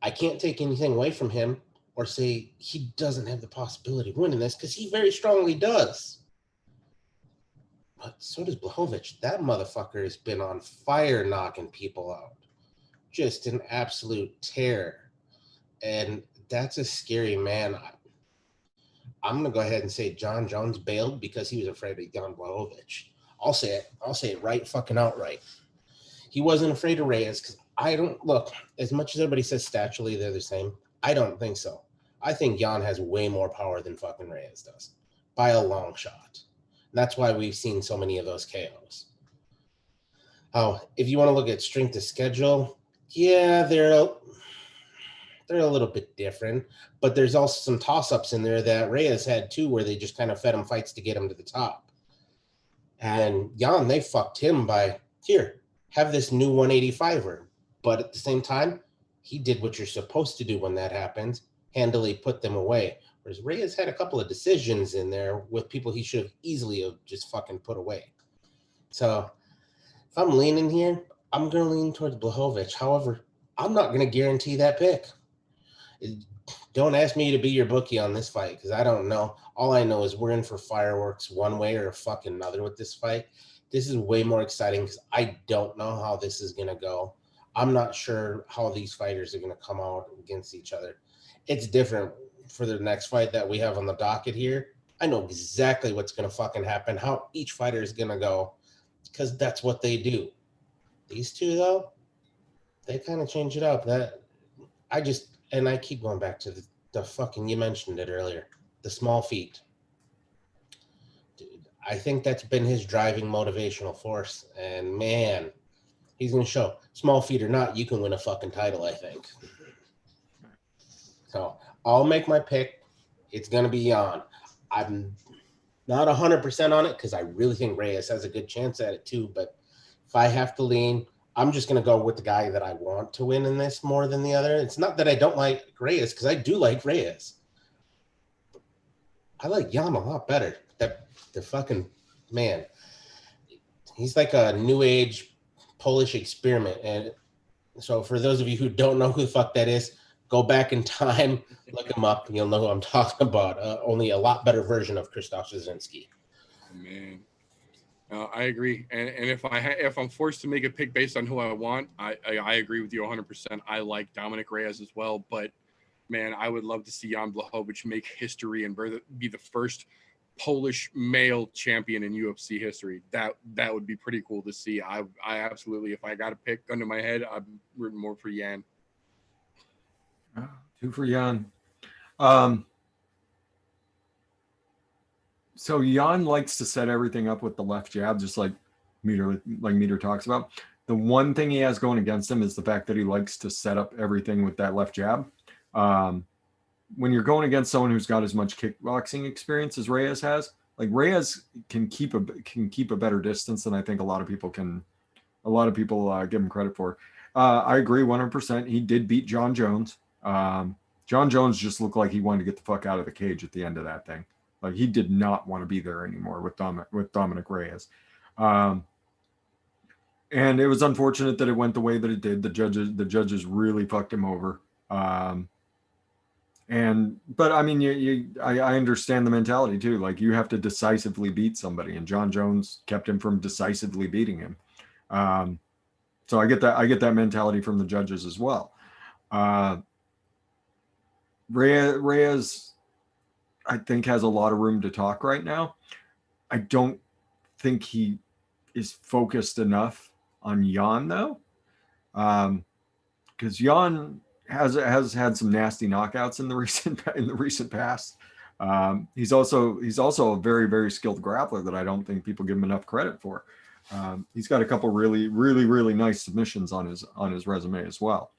I can't take anything away from him or say he doesn't have the possibility of winning this, because he very strongly does. But so does Blachowicz. That motherfucker has been on fire knocking people out. Just an absolute terror. And that's a scary man. I'm going to go ahead and say John Jones bailed because he was afraid of Jan Blachowicz. I'll say it. I'll say it right fucking outright. He wasn't afraid of Reyes because I don't, look, as much as everybody says statually they're the same, I don't think so. I think Jan has way more power than fucking Reyes does by a long shot. That's why we've seen so many of those KOs. Oh, if you want to look at strength of schedule, yeah, they're a little bit different, but there's also some toss-ups in there that Reyes had too, where they just kind of fed him fights to get him to the top. And Jan, they fucked him by, here, have this new 185er. But at the same time, he did what you're supposed to do when that happens, handily put them away. Whereas Reyes had a couple of decisions in there with people he should have easily have just fucking put away. So if I'm leaning here, I'm going to lean towards Blachowicz. However, I'm not going to guarantee that pick. Don't ask me to be your bookie on this fight because I don't know. All I know is we're in for fireworks one way or fucking another with this fight. This is way more exciting because I don't know how this is going to go. I'm not sure how these fighters are going to come out against each other. It's different for the next fight that we have on the docket here. I know exactly what's going to fucking happen, how each fighter is going to go, because that's what they do. These two, though, they kind of change it up. I keep going back to the fucking, you mentioned it earlier, the small feet. Dude, I think that's been his driving motivational force. And man, he's going to show, small feet or not, you can win a fucking title, I think. So I'll make my pick. It's going to be Jan. I'm not 100% on it because I really think Reyes has a good chance at it too. But if I have to lean, I'm just going to go with the guy that I want to win in this more than the other. It's not that I don't like Reyes because I do like Reyes. I like Jan a lot better. The fucking man. He's like a new age Polish experiment. And so for those of you who don't know who the fuck that is, go back in time, look him up. You'll know who I'm talking about. Only a lot better version of Krzysztof Szynski. Man, I agree. And if I'm forced to make a pick based on who I want, I agree with you 100%. I like Dominic Reyes as well, but man, I would love to see Jan Blachowicz make history and be the first Polish male champion in UFC history. That would be pretty cool to see. I absolutely, if I got a pick under my head, I'm rooting more for Jan. Two for Jan. So Jan likes to set everything up with the left jab, just like Meter talks about. The one thing he has going against him is the fact that he likes to set up everything with that left jab. When you're going against someone who's got as much kickboxing experience as Reyes has, like Reyes can keep a better distance than I think a lot of people give him credit for. I agree 100%. He did beat John Jones. John Jones just looked like he wanted to get the fuck out of the cage at the end of that thing. Like he did not want to be there anymore with Dominic Reyes. And it was unfortunate that it went the way that it did. The judges really fucked him over. But I mean, I understand the mentality too. Like you have to decisively beat somebody, and John Jones kept him from decisively beating him. So I get that mentality from the judges as well. Reyes, I think, has a lot of room to talk right now. I don't think he is focused enough on Jan though, because Jan has had some nasty knockouts in the recent past. He's also a very, very skilled grappler that I don't think people give him enough credit for. He's got a couple really, really, really nice submissions on his resume as well.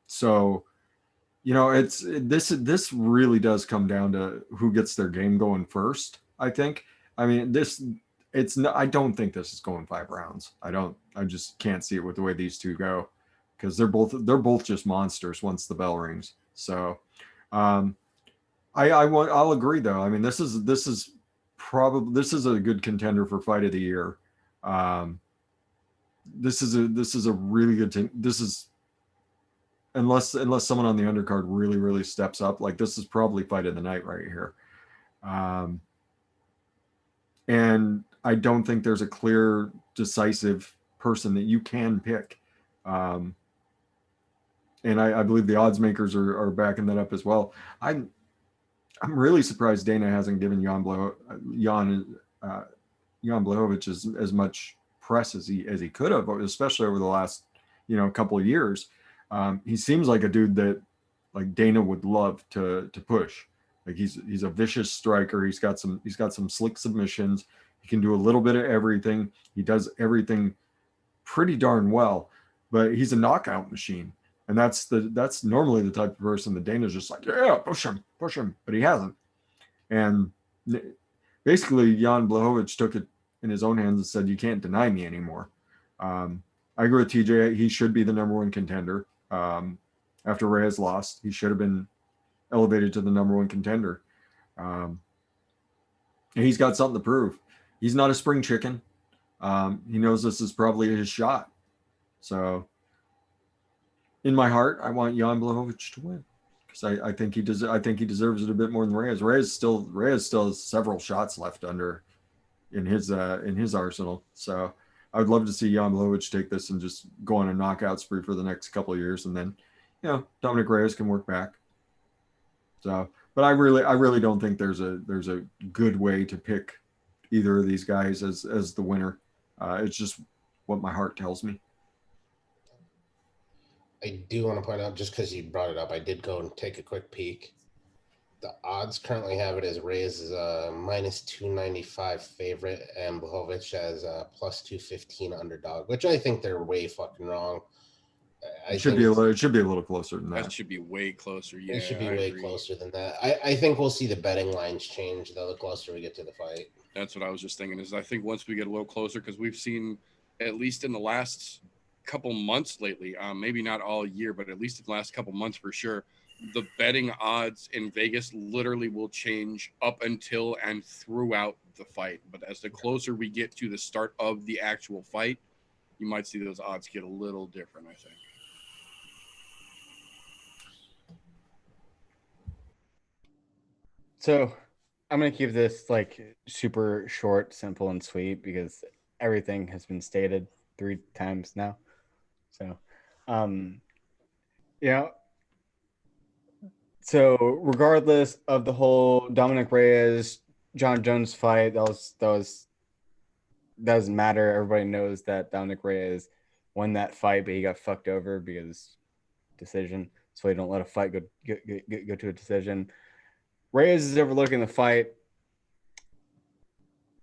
So, you know, this really does come down to who gets their game going first. I think. I mean, I don't think this is going 5 rounds. I just can't see it with the way these two go, because they're both just monsters once the bell rings. So, I'll agree though. I mean, this is a good contender for fight of the year. This is a really good thing. unless someone on the undercard really steps up. Like this is probably fight of the night right here. And I don't think there's a clear, decisive person that you can pick. And I believe the odds makers are backing that up as well. I'm really surprised Dana hasn't given Jan Blachowicz as much press as he could have, especially over the last couple of years. He seems like a dude that like Dana would love to push. Like he's a vicious striker. He's got some slick submissions. He can do a little bit of everything. He does everything pretty darn well, but he's a knockout machine. And that's normally the type of person that Dana's just like, yeah, push him, but he hasn't. And basically, Jan Blachowicz took it in his own hands and said, you can't deny me anymore. I agree with TJ. He should be the number one contender. After Reyes lost, he should have been elevated to the number one contender. And he's got something to prove. He's not a spring chicken. He knows this is probably his shot. So in my heart, I want Jan Blachowicz to win because I think he deserves it a bit more than Reyes. Reyes still has several shots left in his arsenal. So I would love to see Jan Blachowicz take this and just go on a knockout spree for the next couple of years, and then Dominic Reyes can work back. So, but I really don't think there's a good way to pick either of these guys as the winner. It's just what my heart tells me. I do want to point out, just because you brought it up, I did go and take a quick peek. The odds currently have it as Reyes is a minus 295 favorite and Blachowicz as a plus 215 underdog, which I think they're way fucking wrong. It should be a little closer than that. That should be way closer. Yeah, it should be way closer than that. I think we'll see the betting lines change though the closer we get to the fight. That's what I was just thinking. Is I think once we get a little closer, because we've seen, at least in the last couple months lately, maybe not all year, but at least in the last couple months for sure, the betting odds in Vegas literally will change up until and throughout the fight. But as the closer we get to the start of the actual fight, you might see those odds get a little different, I think. So I'm going to keep this like super short, simple, and sweet because everything has been stated 3 times now. So, so regardless of the whole Dominic Reyes, John Jones fight, that doesn't matter. Everybody knows that Dominic Reyes won that fight, but he got fucked over because decision. So they don't let a fight go to a decision. Reyes is overlooking the fight.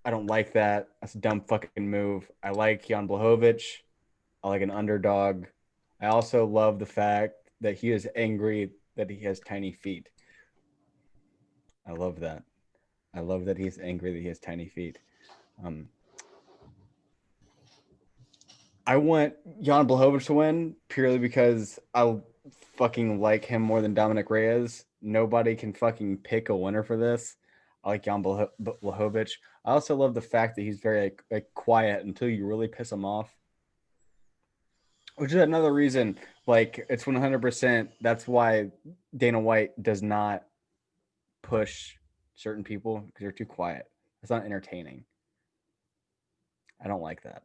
I don't like that. That's a dumb fucking move. I like Jan Blachowicz. I like an underdog. I also love the fact that he is angry that he has tiny feet. I love that. I love that he's angry that he has tiny feet. I want Jan Blachowicz to win purely because I fucking like him more than Dominic Reyes. Nobody can fucking pick a winner for this. I like Jan Blachowicz. I also love the fact that he's very like quiet until you really piss him off. Which is another reason, like, it's 100%. That's why Dana White does not push certain people because they're too quiet. It's not entertaining. I don't like that.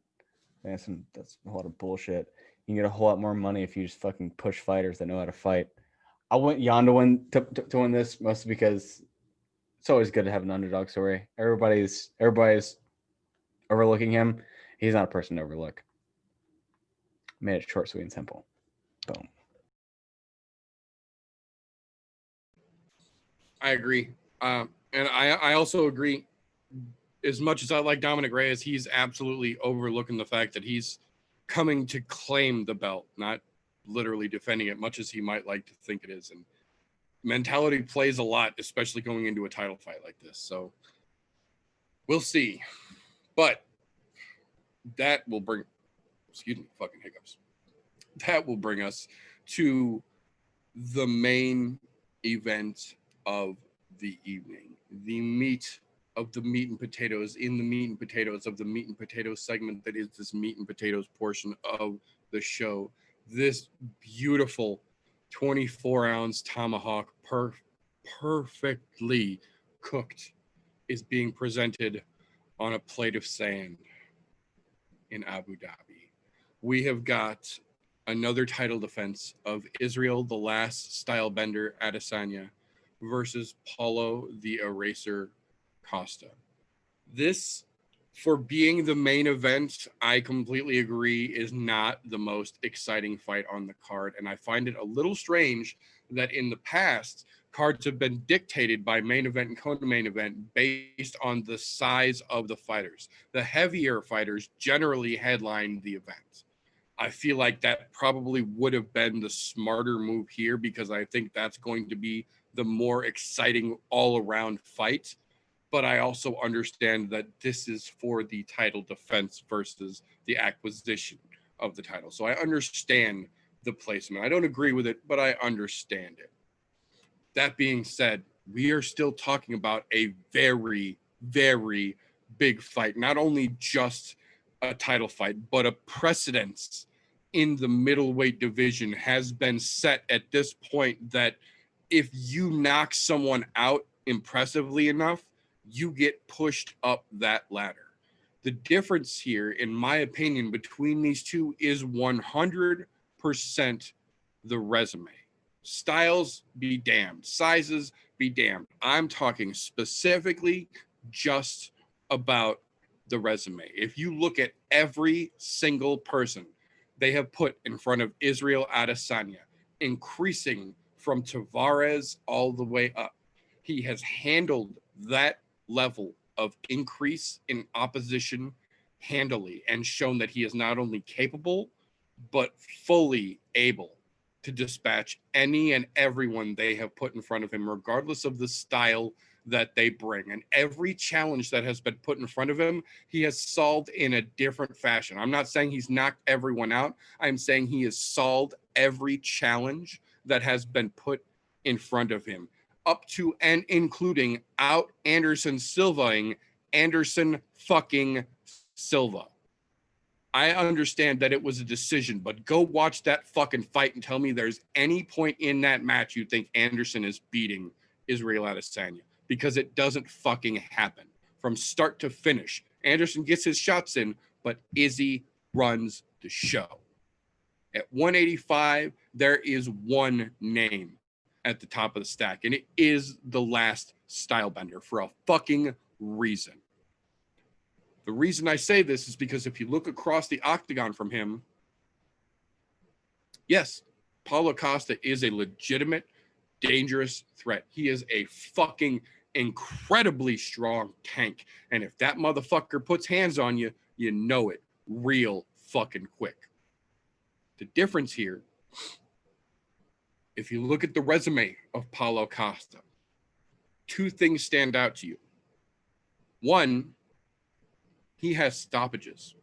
That's a lot of bullshit. You can get a whole lot more money if you just fucking push fighters that know how to fight. I want Jan to win this mostly because it's always good to have an underdog story. Everybody's overlooking him. He's not a person to overlook. Made it short, sweet, and simple. Boom. I agree. And I also agree. As much as I like Dominic Reyes, he's absolutely overlooking the fact that he's coming to claim the belt, not literally defending it, much as he might like to think it is. And mentality plays a lot, especially going into a title fight like this. So we'll see. But that will bring, fucking hiccups. That will bring us to the main event of the evening, the meat of the meat and potatoes in the meat and potatoes of the meat and potatoes segment that is this meat and potatoes portion of the show. This beautiful 24-ounce tomahawk, perfectly cooked, is being presented on a plate of sand in Abu Dhabi. We have got another title defense of Israel, the last stylebender, Adesanya, versus Paulo the Eraser Costa. This, for being the main event, I completely agree, is not the most exciting fight on the card. And I find it a little strange that in the past, cards have been dictated by main event and co-main event based on the size of the fighters. The heavier fighters generally headline the event. I feel like that probably would have been the smarter move here, because I think that's going to be the more exciting all-around fight. But I also understand that this is for the title defense versus the acquisition of the title. So I understand the placement. I don't agree with it, but I understand it. That being said, we are still talking about a very, very big fight. Not only just a title fight, but a precedence in the middleweight division has been set at this point that if you knock someone out impressively enough, you get pushed up that ladder. The difference here, in my opinion, between these two is 100% the resume. Styles be damned. Sizes be damned. I'm talking specifically just about the resume. If you look at every single person they have put in front of Israel Adesanya, increasing from Tavares all the way up, he has handled that level of increase in opposition handily and shown that he is not only capable, but fully able to dispatch any and everyone they have put in front of him, regardless of the style that they bring. And every challenge that has been put in front of him, he has solved in a different fashion. I'm not saying he's knocked everyone out. I'm saying he has solved every challenge that has been put in front of him, up to and including out Anderson Silvaing Anderson fucking Silva. I understand that it was a decision, but go watch that fucking fight and tell me there's any point in that match you think Anderson is beating Israel Adesanya, because it doesn't fucking happen. From start to finish, Anderson gets his shots in, but Izzy runs the show. At 185, there is one name at the top of the stack, and it is the last stylebender for a fucking reason. The reason I say this is because if you look across the octagon from him, yes, Paulo Costa is a legitimate, dangerous threat. He is a fucking incredibly strong tank. And if that motherfucker puts hands on you, you know it real fucking quick. The difference here, if you look at the resume of Paulo Costa, two things stand out to you. One, he has stoppages,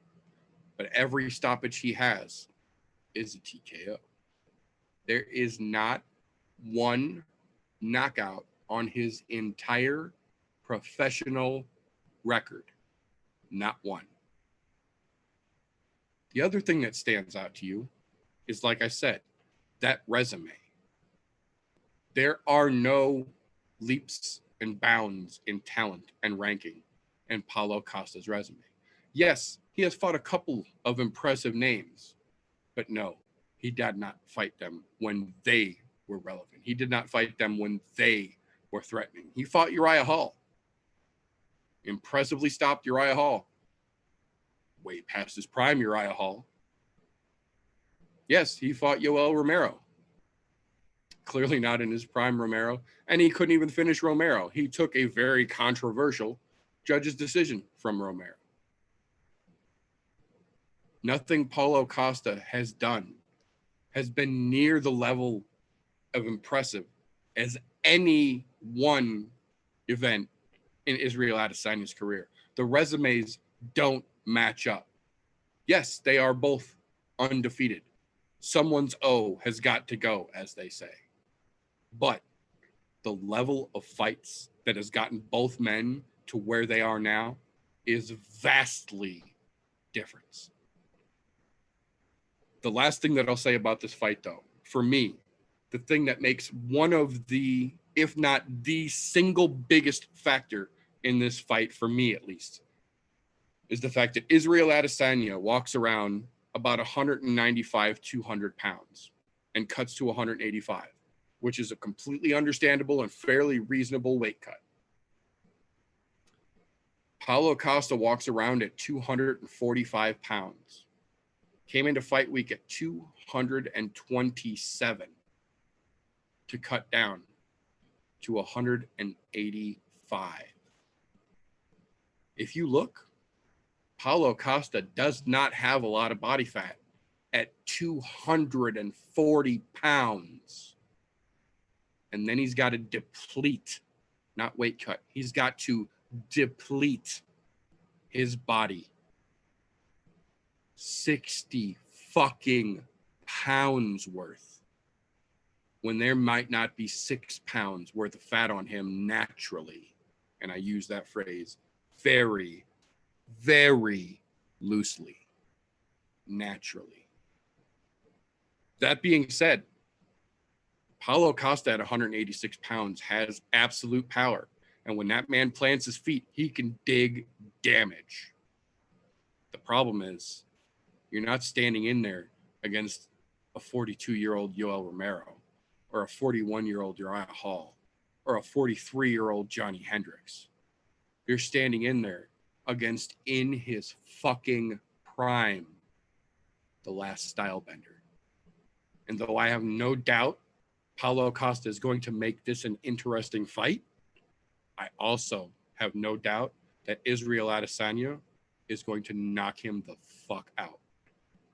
but every stoppage he has is a TKO. There is not one knockout on his entire professional record. Not one. The other thing that stands out to you is, like I said, that resume. There are no leaps and bounds in talent and ranking in Paulo Costa's resume. Yes, he has fought a couple of impressive names, but no, he did not fight them when they were relevant. He did not fight them when they were threatening. He fought Uriah Hall. Impressively stopped Uriah Hall. Way past his prime Uriah Hall. Yes, he fought Yoel Romero. Clearly not in his prime Romero. And he couldn't even finish Romero. He took a very controversial judge's decision from Romero. Nothing Paulo Costa has done has been near the level of impressive as any one event in Israel Adesanya's career. The resumes don't match up. Yes, they are both undefeated. Someone's O has got to go, as they say. But the level of fights that has gotten both men to where they are now is vastly different. The last thing that I'll say about this fight, though, for me, the thing that makes one of the, if not the single biggest factor in this fight, for me at least, is the fact that Israel Adesanya walks around about 195, 200 pounds and cuts to 185, which is a completely understandable and fairly reasonable weight cut. Paulo Costa walks around at 245 pounds. Came into fight week at 227 to cut down to 185. If you look, Paulo Costa does not have a lot of body fat at 240 pounds. And then he's got to deplete, not weight cut. He's got to deplete his body 60 fucking pounds worth when there might not be 6 pounds worth of fat on him naturally. And I use that phrase very, very loosely. Naturally. That being said, Paulo Costa at 186 pounds has absolute power. And when that man plants his feet, he can dig damage. The problem is, you're not standing in there against a 42-year-old Yoel Romero or a 41-year-old Uriah Hall or a 43-year-old Johnny Hendricks. You're standing in there against, in his fucking prime, the last stylebender. And though I have no doubt Paulo Costa is going to make this an interesting fight, I also have no doubt that Israel Adesanya is going to knock him the fuck out.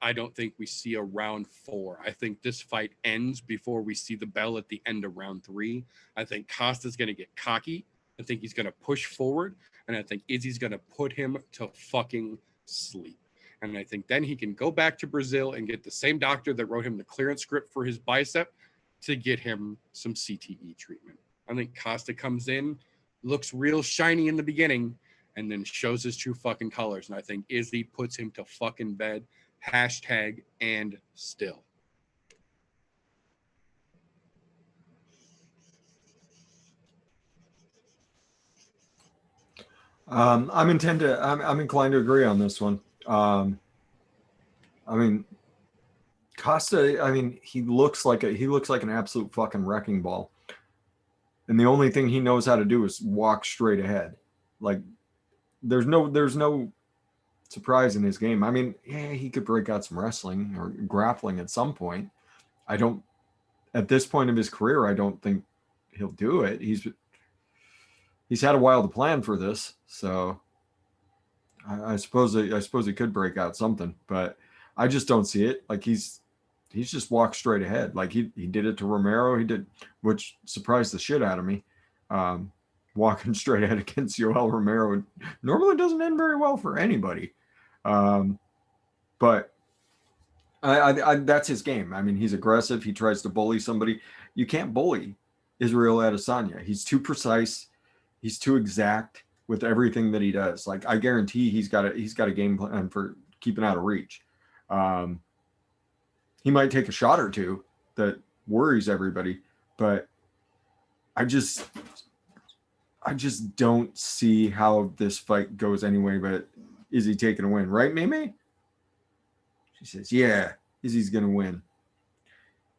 I don't think we see a round 4. I think this fight ends before we see the bell at the end of round 3. I think Costa's going to get cocky. I think he's going to push forward. And I think Izzy's going to put him to fucking sleep. And I think then he can go back to Brazil and get the same doctor that wrote him the clearance script for his bicep to get him some CTE treatment. I think Costa comes in, looks real shiny in the beginning, and then shows his true fucking colors. And I think Izzy puts him to fucking bed. Hashtag and still. I'm inclined to agree on this one. I mean, Costa, I mean, he looks like an absolute fucking wrecking ball. And the only thing he knows how to do is walk straight ahead. Like there's no surprise in his game. I mean, yeah, he could break out some wrestling or grappling at some point. At this point of his career, I don't think he'll do it. He's had a while to plan for this, so I suppose he could break out something, but I just don't see it. Like he's just walked straight ahead. Like he did it to Romero. He did, which surprised the shit out of me. Walking straight ahead against Yoel Romero normally doesn't end very well for anybody. But I that's his game. I mean, he's aggressive. He tries to bully somebody. You can't bully Israel Adesanya. He's too precise. He's too exact with everything that he does. Like I guarantee he's got a game plan for keeping out of reach. He might take a shot or two that worries everybody, but I just don't see how this fight goes anyway. But is he taking a win, right, Mimi? She says, yeah, Izzy's gonna win.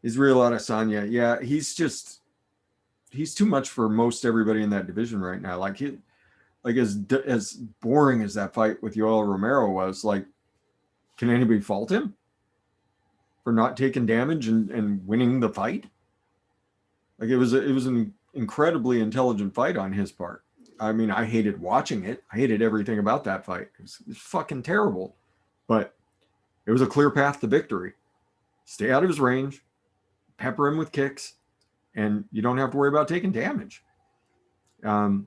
Israel Adesanya, yeah, he's too much for most everybody in that division right now. Like as boring as that fight with Yoel Romero was, like, can anybody fault him for not taking damage and winning the fight? Like it was an incredibly intelligent fight on his part. I mean, I hated watching it. I hated everything about that fight. It was fucking terrible, but it was a clear path to victory. Stay out of his range, pepper him with kicks, and you don't have to worry about taking damage. Paulo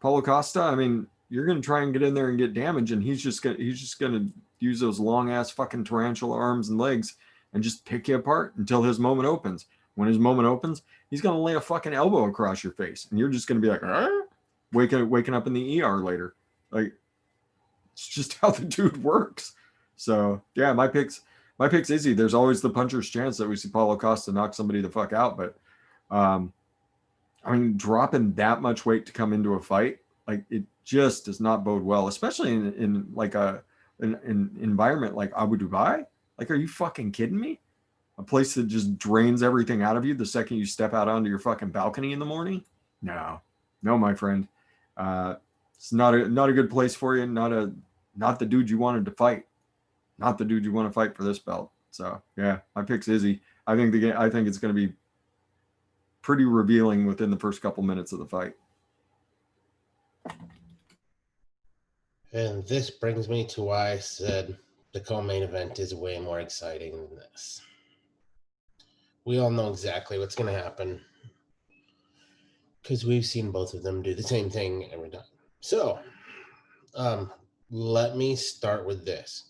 Costa, I mean, you're going to try and get in there and get damage, and he's just going to use those long ass fucking tarantula arms and legs and just pick you apart until his moment opens. When his moment opens, he's going to lay a fucking elbow across your face, and you're just going to be like, waking up in the ER later. Like, it's just how the dude works. So yeah, my picks my pick's Izzy. There's always the puncher's chance that we see Paulo Costa knock somebody the fuck out, but I mean, dropping that much weight to come into a fight, like it just does not bode well, especially in like an environment like Abu Dhabi. Like, are you fucking kidding me? A place that just drains everything out of you the second you step out onto your fucking balcony in the morning? No, my friend. It's not a good place for you. Not the dude you wanted to fight. Not the dude you want to fight for this belt. So yeah, my pick's Izzy. I think it's going to be pretty revealing within the first couple minutes of the fight. And this brings me to why I said the co-main event is way more exciting than this. We all know exactly what's going to happen because we've seen both of them do the same thing every time. So, let me start with this.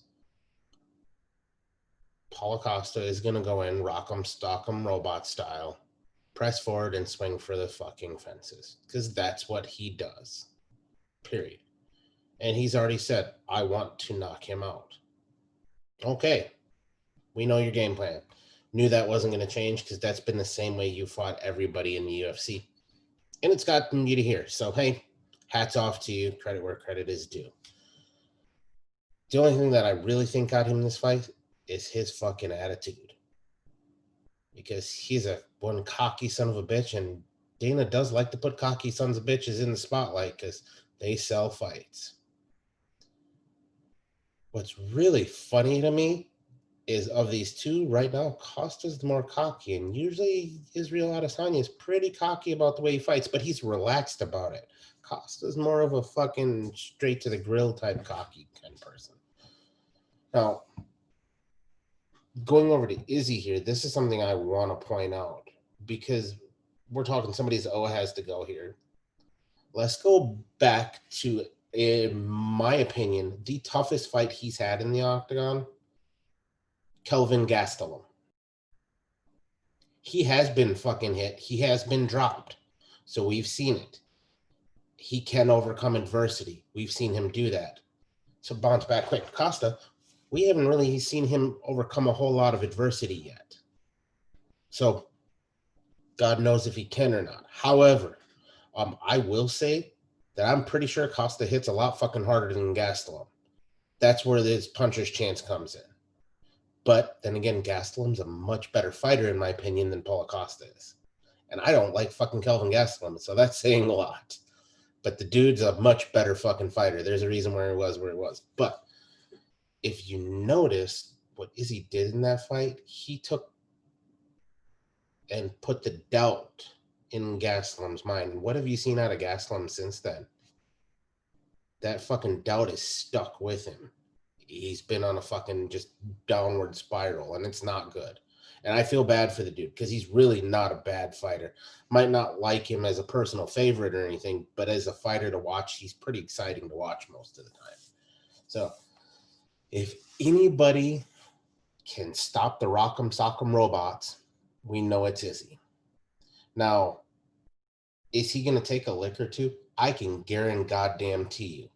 Paulo Costa is going to go in, rock 'em, stock 'em, robot style, press forward and swing for the fucking fences because that's what he does, period. And he's already said, I want to knock him out. Okay, we know your game plan. Knew that wasn't going to change because that's been the same way you fought everybody in the UFC. And it's gotten you to here. So, hey, hats off to you. Credit where credit is due. The only thing that I really think got him this fight is his fucking attitude. Because he's one cocky son of a bitch, and Dana does like to put cocky sons of bitches in the spotlight because they sell fights. What's really funny to me is of these two right now, Costa's the more cocky, and usually Israel Adesanya is pretty cocky about the way he fights, but he's relaxed about it. Costa's more of a fucking straight to the grill type cocky kind of person. Now, going over to Izzy here, this is something I want to point out because we're talking somebody's has to go here. Let's go back to, in my opinion, the toughest fight he's had in the octagon, Kelvin Gastelum. He has been fucking hit. He has been dropped. So we've seen it. He can overcome adversity. We've seen him do that. So bounce back quick. Costa, we haven't really seen him overcome a whole lot of adversity yet. So God knows if he can or not. However, I will say that I'm pretty sure Costa hits a lot fucking harder than Gastelum. That's where this puncher's chance comes in. But then again, Gastelum's a much better fighter, in my opinion, than Paulo Costa is. And I don't like fucking Kelvin Gastelum, so that's saying a lot. But the dude's a much better fucking fighter. There's a reason where he was. But if you notice what Izzy did in that fight, he took and put the doubt in Gastelum's mind. What have you seen out of Gastelum since then? That fucking doubt is stuck with him. He's been on a fucking just downward spiral, and it's not good. And I feel bad for the dude because he's really not a bad fighter. Might not like him as a personal favorite or anything, but as a fighter to watch, he's pretty exciting to watch most of the time. So if anybody can stop the rock'em sock'em robots, we know it's Izzy. Now, is he going to take a lick or two? I can guarantee you.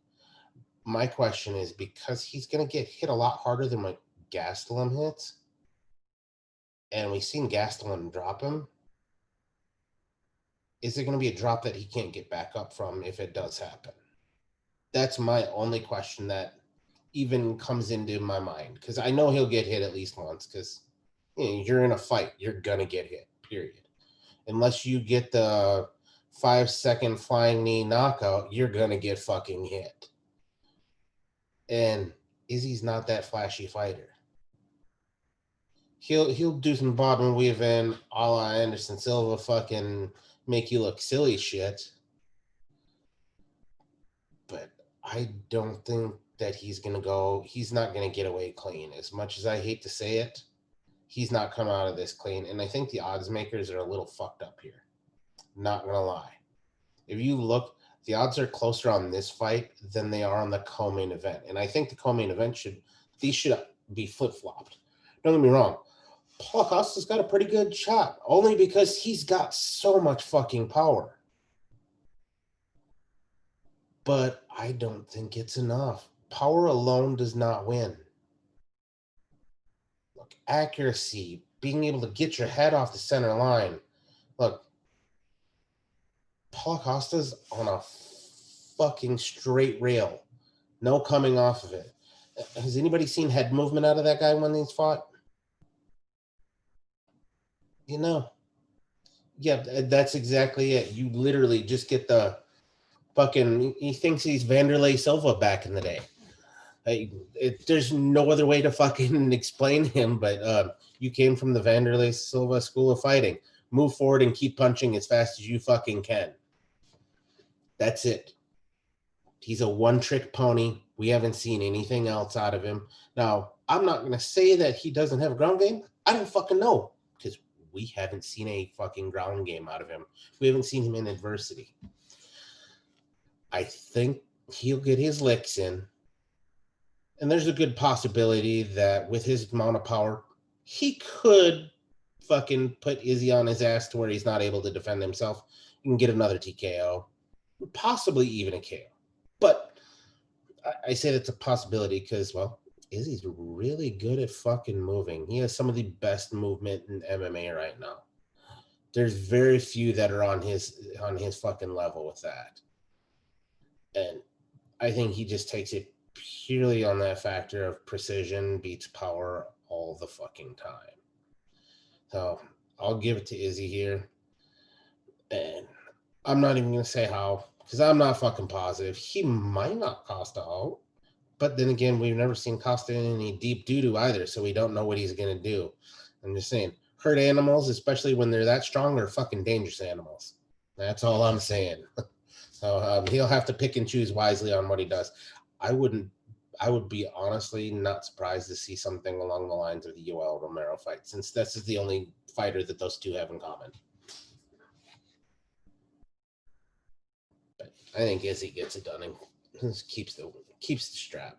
My question is, because he's going to get hit a lot harder than what Gastelum hits, and we've seen Gastelum drop him, is there going to be a drop that he can't get back up from if it does happen? That's my only question that even comes into my mind, because I know he'll get hit at least once, because you're in a fight, you're going to get hit, period. Unless you get the 5-second flying knee knockout, you're going to get fucking hit. And Izzy's not that flashy fighter. He'll do some bob and weave in a la Anderson Silva, fucking make you look silly shit. But I don't think that he's not going to get away clean. As much as I hate to say it, he's not coming out of this clean. And I think the odds makers are a little fucked up here. Not going to lie. If you look, the odds are closer on this fight than they are on the co-main event. And I think the co-main event should be flip-flopped. Don't get me wrong. Paulo Costa's got a pretty good shot, only because he's got so much fucking power. But I don't think it's enough. Power alone does not win. Look, accuracy, being able to get your head off the center line. Look, Paulo Costa's on a fucking straight rail. No coming off of it. Has anybody seen head movement out of that guy when he's fought? You know. Yeah, that's exactly it. You literally just get the fucking... He thinks he's Vanderlei Silva back in the day. There's no other way to fucking explain him, but you came from the Vanderlei Silva school of fighting. Move forward and keep punching as fast as you fucking can. That's it. He's a one-trick pony. We haven't seen anything else out of him. Now, I'm not going to say that he doesn't have a ground game. I don't fucking know, because we haven't seen a fucking ground game out of him. We haven't seen him in adversity. I think he'll get his licks in. And there's a good possibility that with his amount of power, he could fucking put Izzy on his ass to where he's not able to defend himself. You can get another TKO, possibly even a KO. But I say that's a possibility because, well, Izzy's really good at fucking moving. He has some of the best movement in MMA right now. There's very few that are on his fucking level with that. And I think he just takes it purely on that factor of precision beats power all the fucking time. So I'll give it to Izzy here. And I'm not even going to say how, because I'm not fucking positive. He might not Costa out. But then again, we've never seen Costa in any deep doo-doo either, so we don't know what he's going to do. I'm just saying, hurt animals, especially when they're that strong, are fucking dangerous animals. That's all I'm saying. So he'll have to pick and choose wisely on what he does. I would be honestly not surprised to see something along the lines of the Yoel Romero fight, since this is the only fighter that those two have in common. But I think Izzy gets it done and keeps the strap.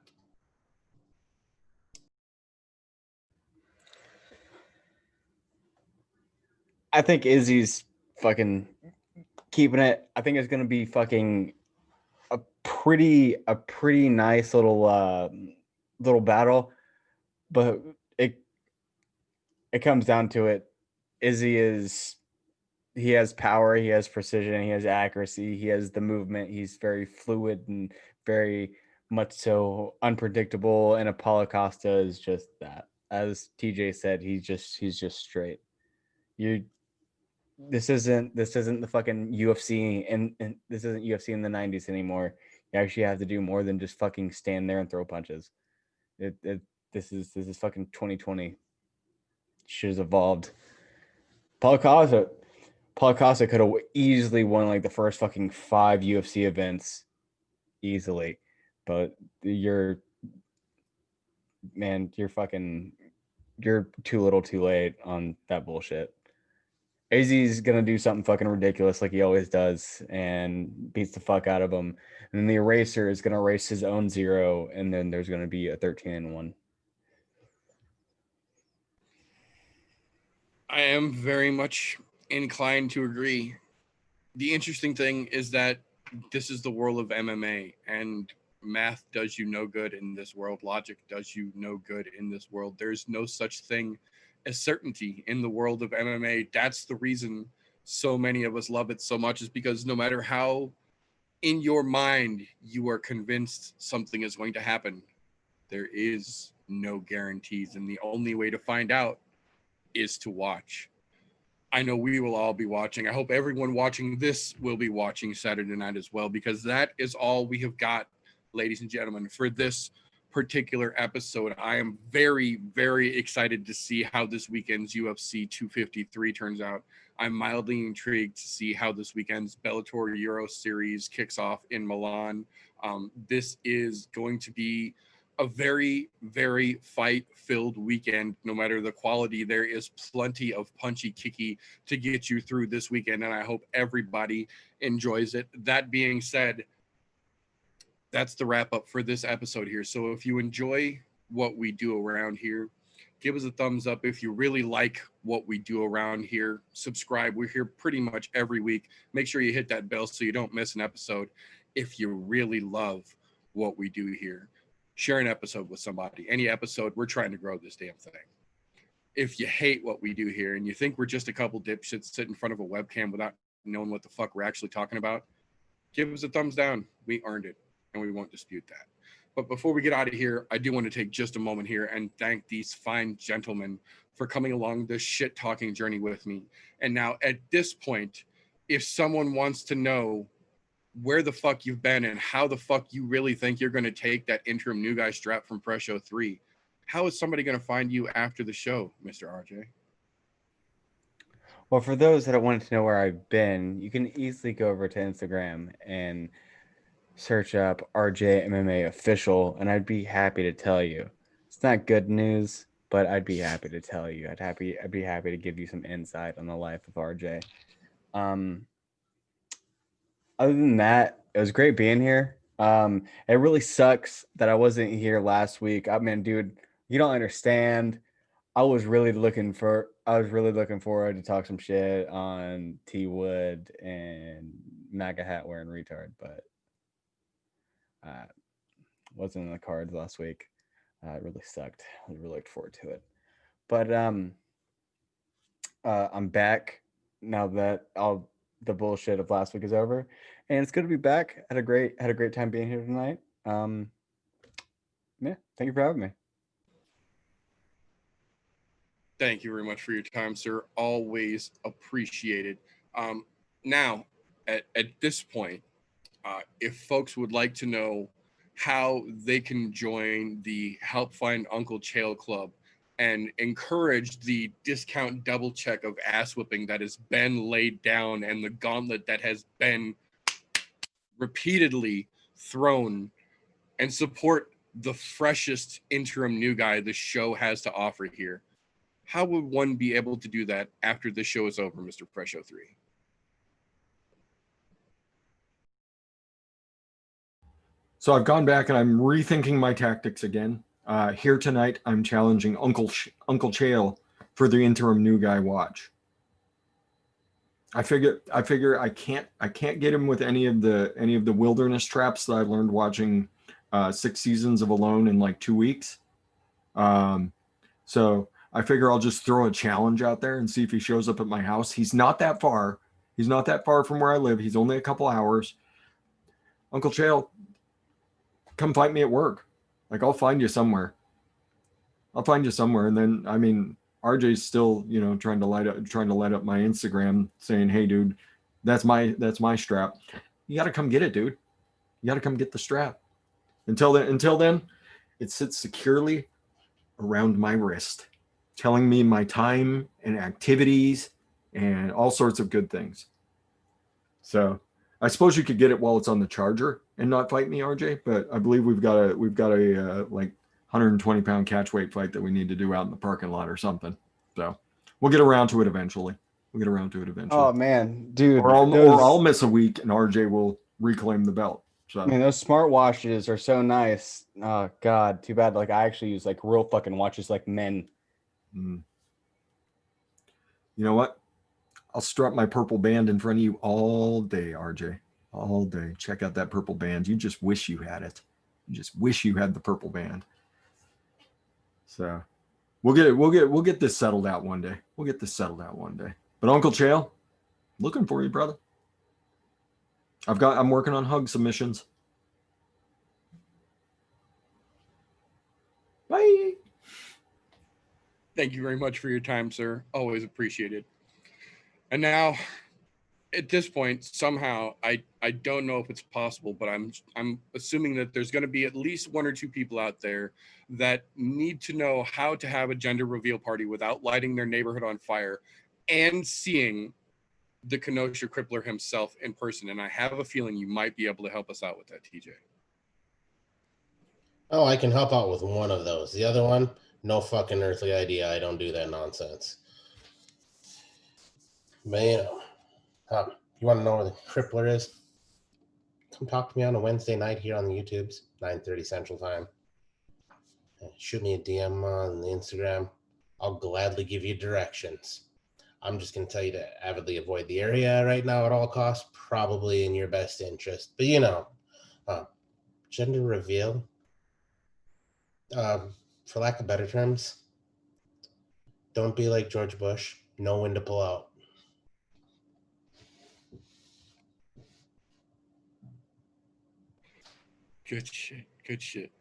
I think Izzy's fucking keeping it. I think it's gonna be fucking a pretty nice little battle, but it comes down to it. Izzy he has power, he has precision, he has accuracy, he has the movement. He's very fluid and very much so unpredictable. And Apollo Costa is just that. As TJ said, he's just straight. This isn't the fucking UFC and this isn't UFC in the 90s anymore. You actually have to do more than just fucking stand there and throw punches. This is fucking 2020. Shit has evolved. Paulo Costa could have easily won like the first fucking 5 UFC events easily, but you're too little too late on that bullshit. Izzy's gonna do something fucking ridiculous like he always does and beats the fuck out of him. And then the eraser is gonna erase his own 0, and then there's gonna be a 13-1. I am very much inclined to agree. The interesting thing is that this is the world of MMA, and math does you no good in this world. Logic does you no good in this world. There's no such thing as certainty in the world of MMA. That's the reason so many of us love it so much, is because no matter how in your mind you are convinced something is going to happen, there is no guarantees. And the only way to find out is to watch. I know we will all be watching. I hope everyone watching this will be watching Saturday night as well, because that is all we have got, ladies and gentlemen, for this particular episode. I am very, very excited to see how this weekend's UFC 253 turns out. I'm mildly intrigued to see how this weekend's Bellator Euro Series kicks off in Milan. This is going to be a very, very fight-filled weekend. No matter the quality, there is plenty of punchy kicky to get you through this weekend, and I hope everybody enjoys it. That being said, that's the wrap up for this episode here. So if you enjoy what we do around here, give us a thumbs up. If you really like what we do around here, subscribe. We're here pretty much every week. Make sure you hit that bell so you don't miss an episode. If you really love what we do here, share an episode with somebody. Any episode, we're trying to grow this damn thing. if you hate what we do here and you think we're just a couple dipshits sitting in front of a webcam without knowing what the fuck we're actually talking about, give us a thumbs down. We earned it, and we won't dispute that. But before we get out of here, I do want to take just a moment here and thank these fine gentlemen for coming along this shit-talking journey with me. And now, at this point, if someone wants to know where the fuck you've been and how the fuck you really think you're going to take that interim new guy strap from Presho 3, how is somebody going to find you after the show, Mr. RJ? Well, for those that wanted to know where I've been, you can easily go over to Instagram and search up RJ MMA official, and I'd be happy to tell you. It's not good news, but I'd be happy to tell you. I'd be happy to give you some insight on the life of RJ. Other than that, it was great being here. It really sucks that I wasn't here last week. I mean, dude, you don't understand. I was really looking forward to talk some shit on T Wood and MAGA hat wearing retard, but wasn't in the cards last week. It really sucked. I really looked forward to it. But I'm back now that all the bullshit of last week is over, and it's good to be back. Had a great time being here tonight. Yeah, thank you for having me. Thank you very much for your time, sir. Always appreciated. Now, at this point, if folks would like to know how they can join the Help Find Uncle Chael Club and encourage the discount double check of ass whipping that has been laid down and the gauntlet that has been repeatedly thrown, and support the freshest interim new guy the show has to offer here, how would one be able to do that after this show is over, Mr. Presho 3? So I've gone back and I'm rethinking my tactics again. Here tonight, I'm challenging Uncle Chael for the interim new guy watch. I figure I can't get him with any of the wilderness traps that I learned watching 6 seasons of Alone in like 2 weeks. So I figure I'll just throw a challenge out there and see if he shows up at my house. He's not that far. He's not that far from where I live. He's only a couple hours. Uncle Chael, come fight me at work. Like, I'll find you somewhere. And then, I mean, RJ's still, trying to light up my Instagram saying, "Hey dude, that's my strap." You got to come get it, dude. You got to come get the strap. Until then, it sits securely around my wrist, telling me my time and activities and all sorts of good things. So I suppose you could get it while it's on the charger and not fight me, RJ, but I believe we've got a like 120-pound catch weight fight that we need to do out in the parking lot or something. So we'll get around to it eventually. Oh man, dude. Or I'll miss a week and RJ will reclaim the belt. So I mean, those smartwatches are so nice. Oh God, too bad. Like, I actually use like real fucking watches like men. You know what? I'll strut my purple band in front of you all day, RJ. All day. Check out that purple band. You just wish you had it. You just wish you had the purple band. So we'll get this settled out one day. But Uncle Chael, looking for you, brother. I'm working on hug submissions. Bye. Thank you very much for your time, sir. Always appreciated. And now, at this point, somehow, I don't know if it's possible, but I'm assuming that there's going to be at least 1 or 2 people out there that need to know how to have a gender reveal party without lighting their neighborhood on fire and seeing the Kenosha Crippler himself in person. And I have a feeling you might be able to help us out with that, TJ. Oh, I can help out with one of those. The other one, no fucking earthly idea. I don't do that nonsense. But you want to know where the Crippler is? Come talk to me on a Wednesday night here on the YouTubes, 9:30 Central Time. Shoot me a DM on the Instagram. I'll gladly give you directions. I'm just going to tell you to avidly avoid the area right now at all costs, probably in your best interest. But gender reveal, for lack of better terms, Don't be like George Bush. Know when to pull out. Good shit. Good shit.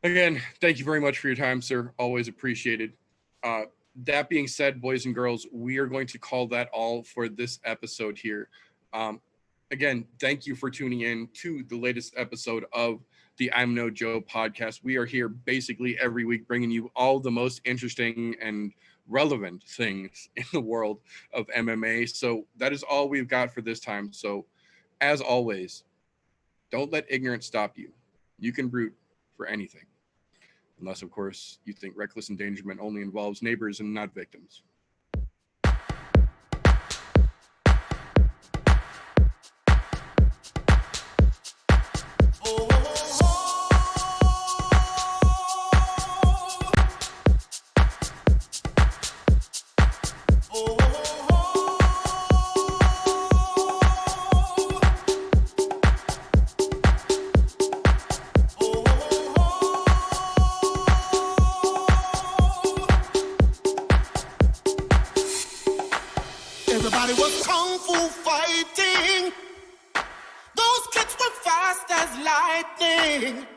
Again, thank you very much for your time, sir. Always appreciated. That being said, boys and girls, we are going to call that all for this episode here. Again, thank you for tuning in to the latest episode of the I'm No Joe podcast. We are here basically every week bringing you all the most interesting and relevant things in the world of MMA. So that is all we've got for this time. So as always, don't let ignorance stop you. You can root for anything. Unless, of course, you think reckless endangerment only involves neighbors and not victims. Everybody was kung fu fighting. Those kids were fast as lightning.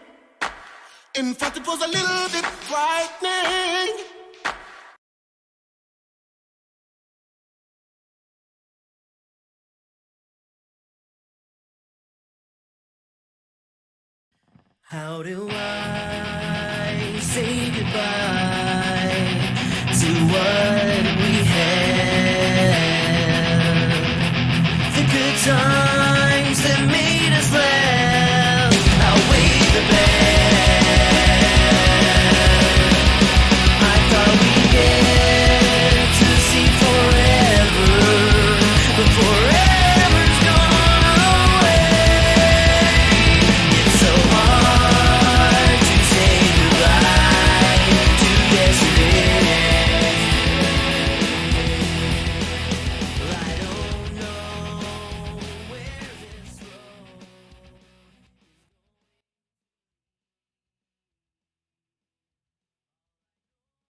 In fact, it was a little bit frightening. How do I say goodbye to what we had? The good times.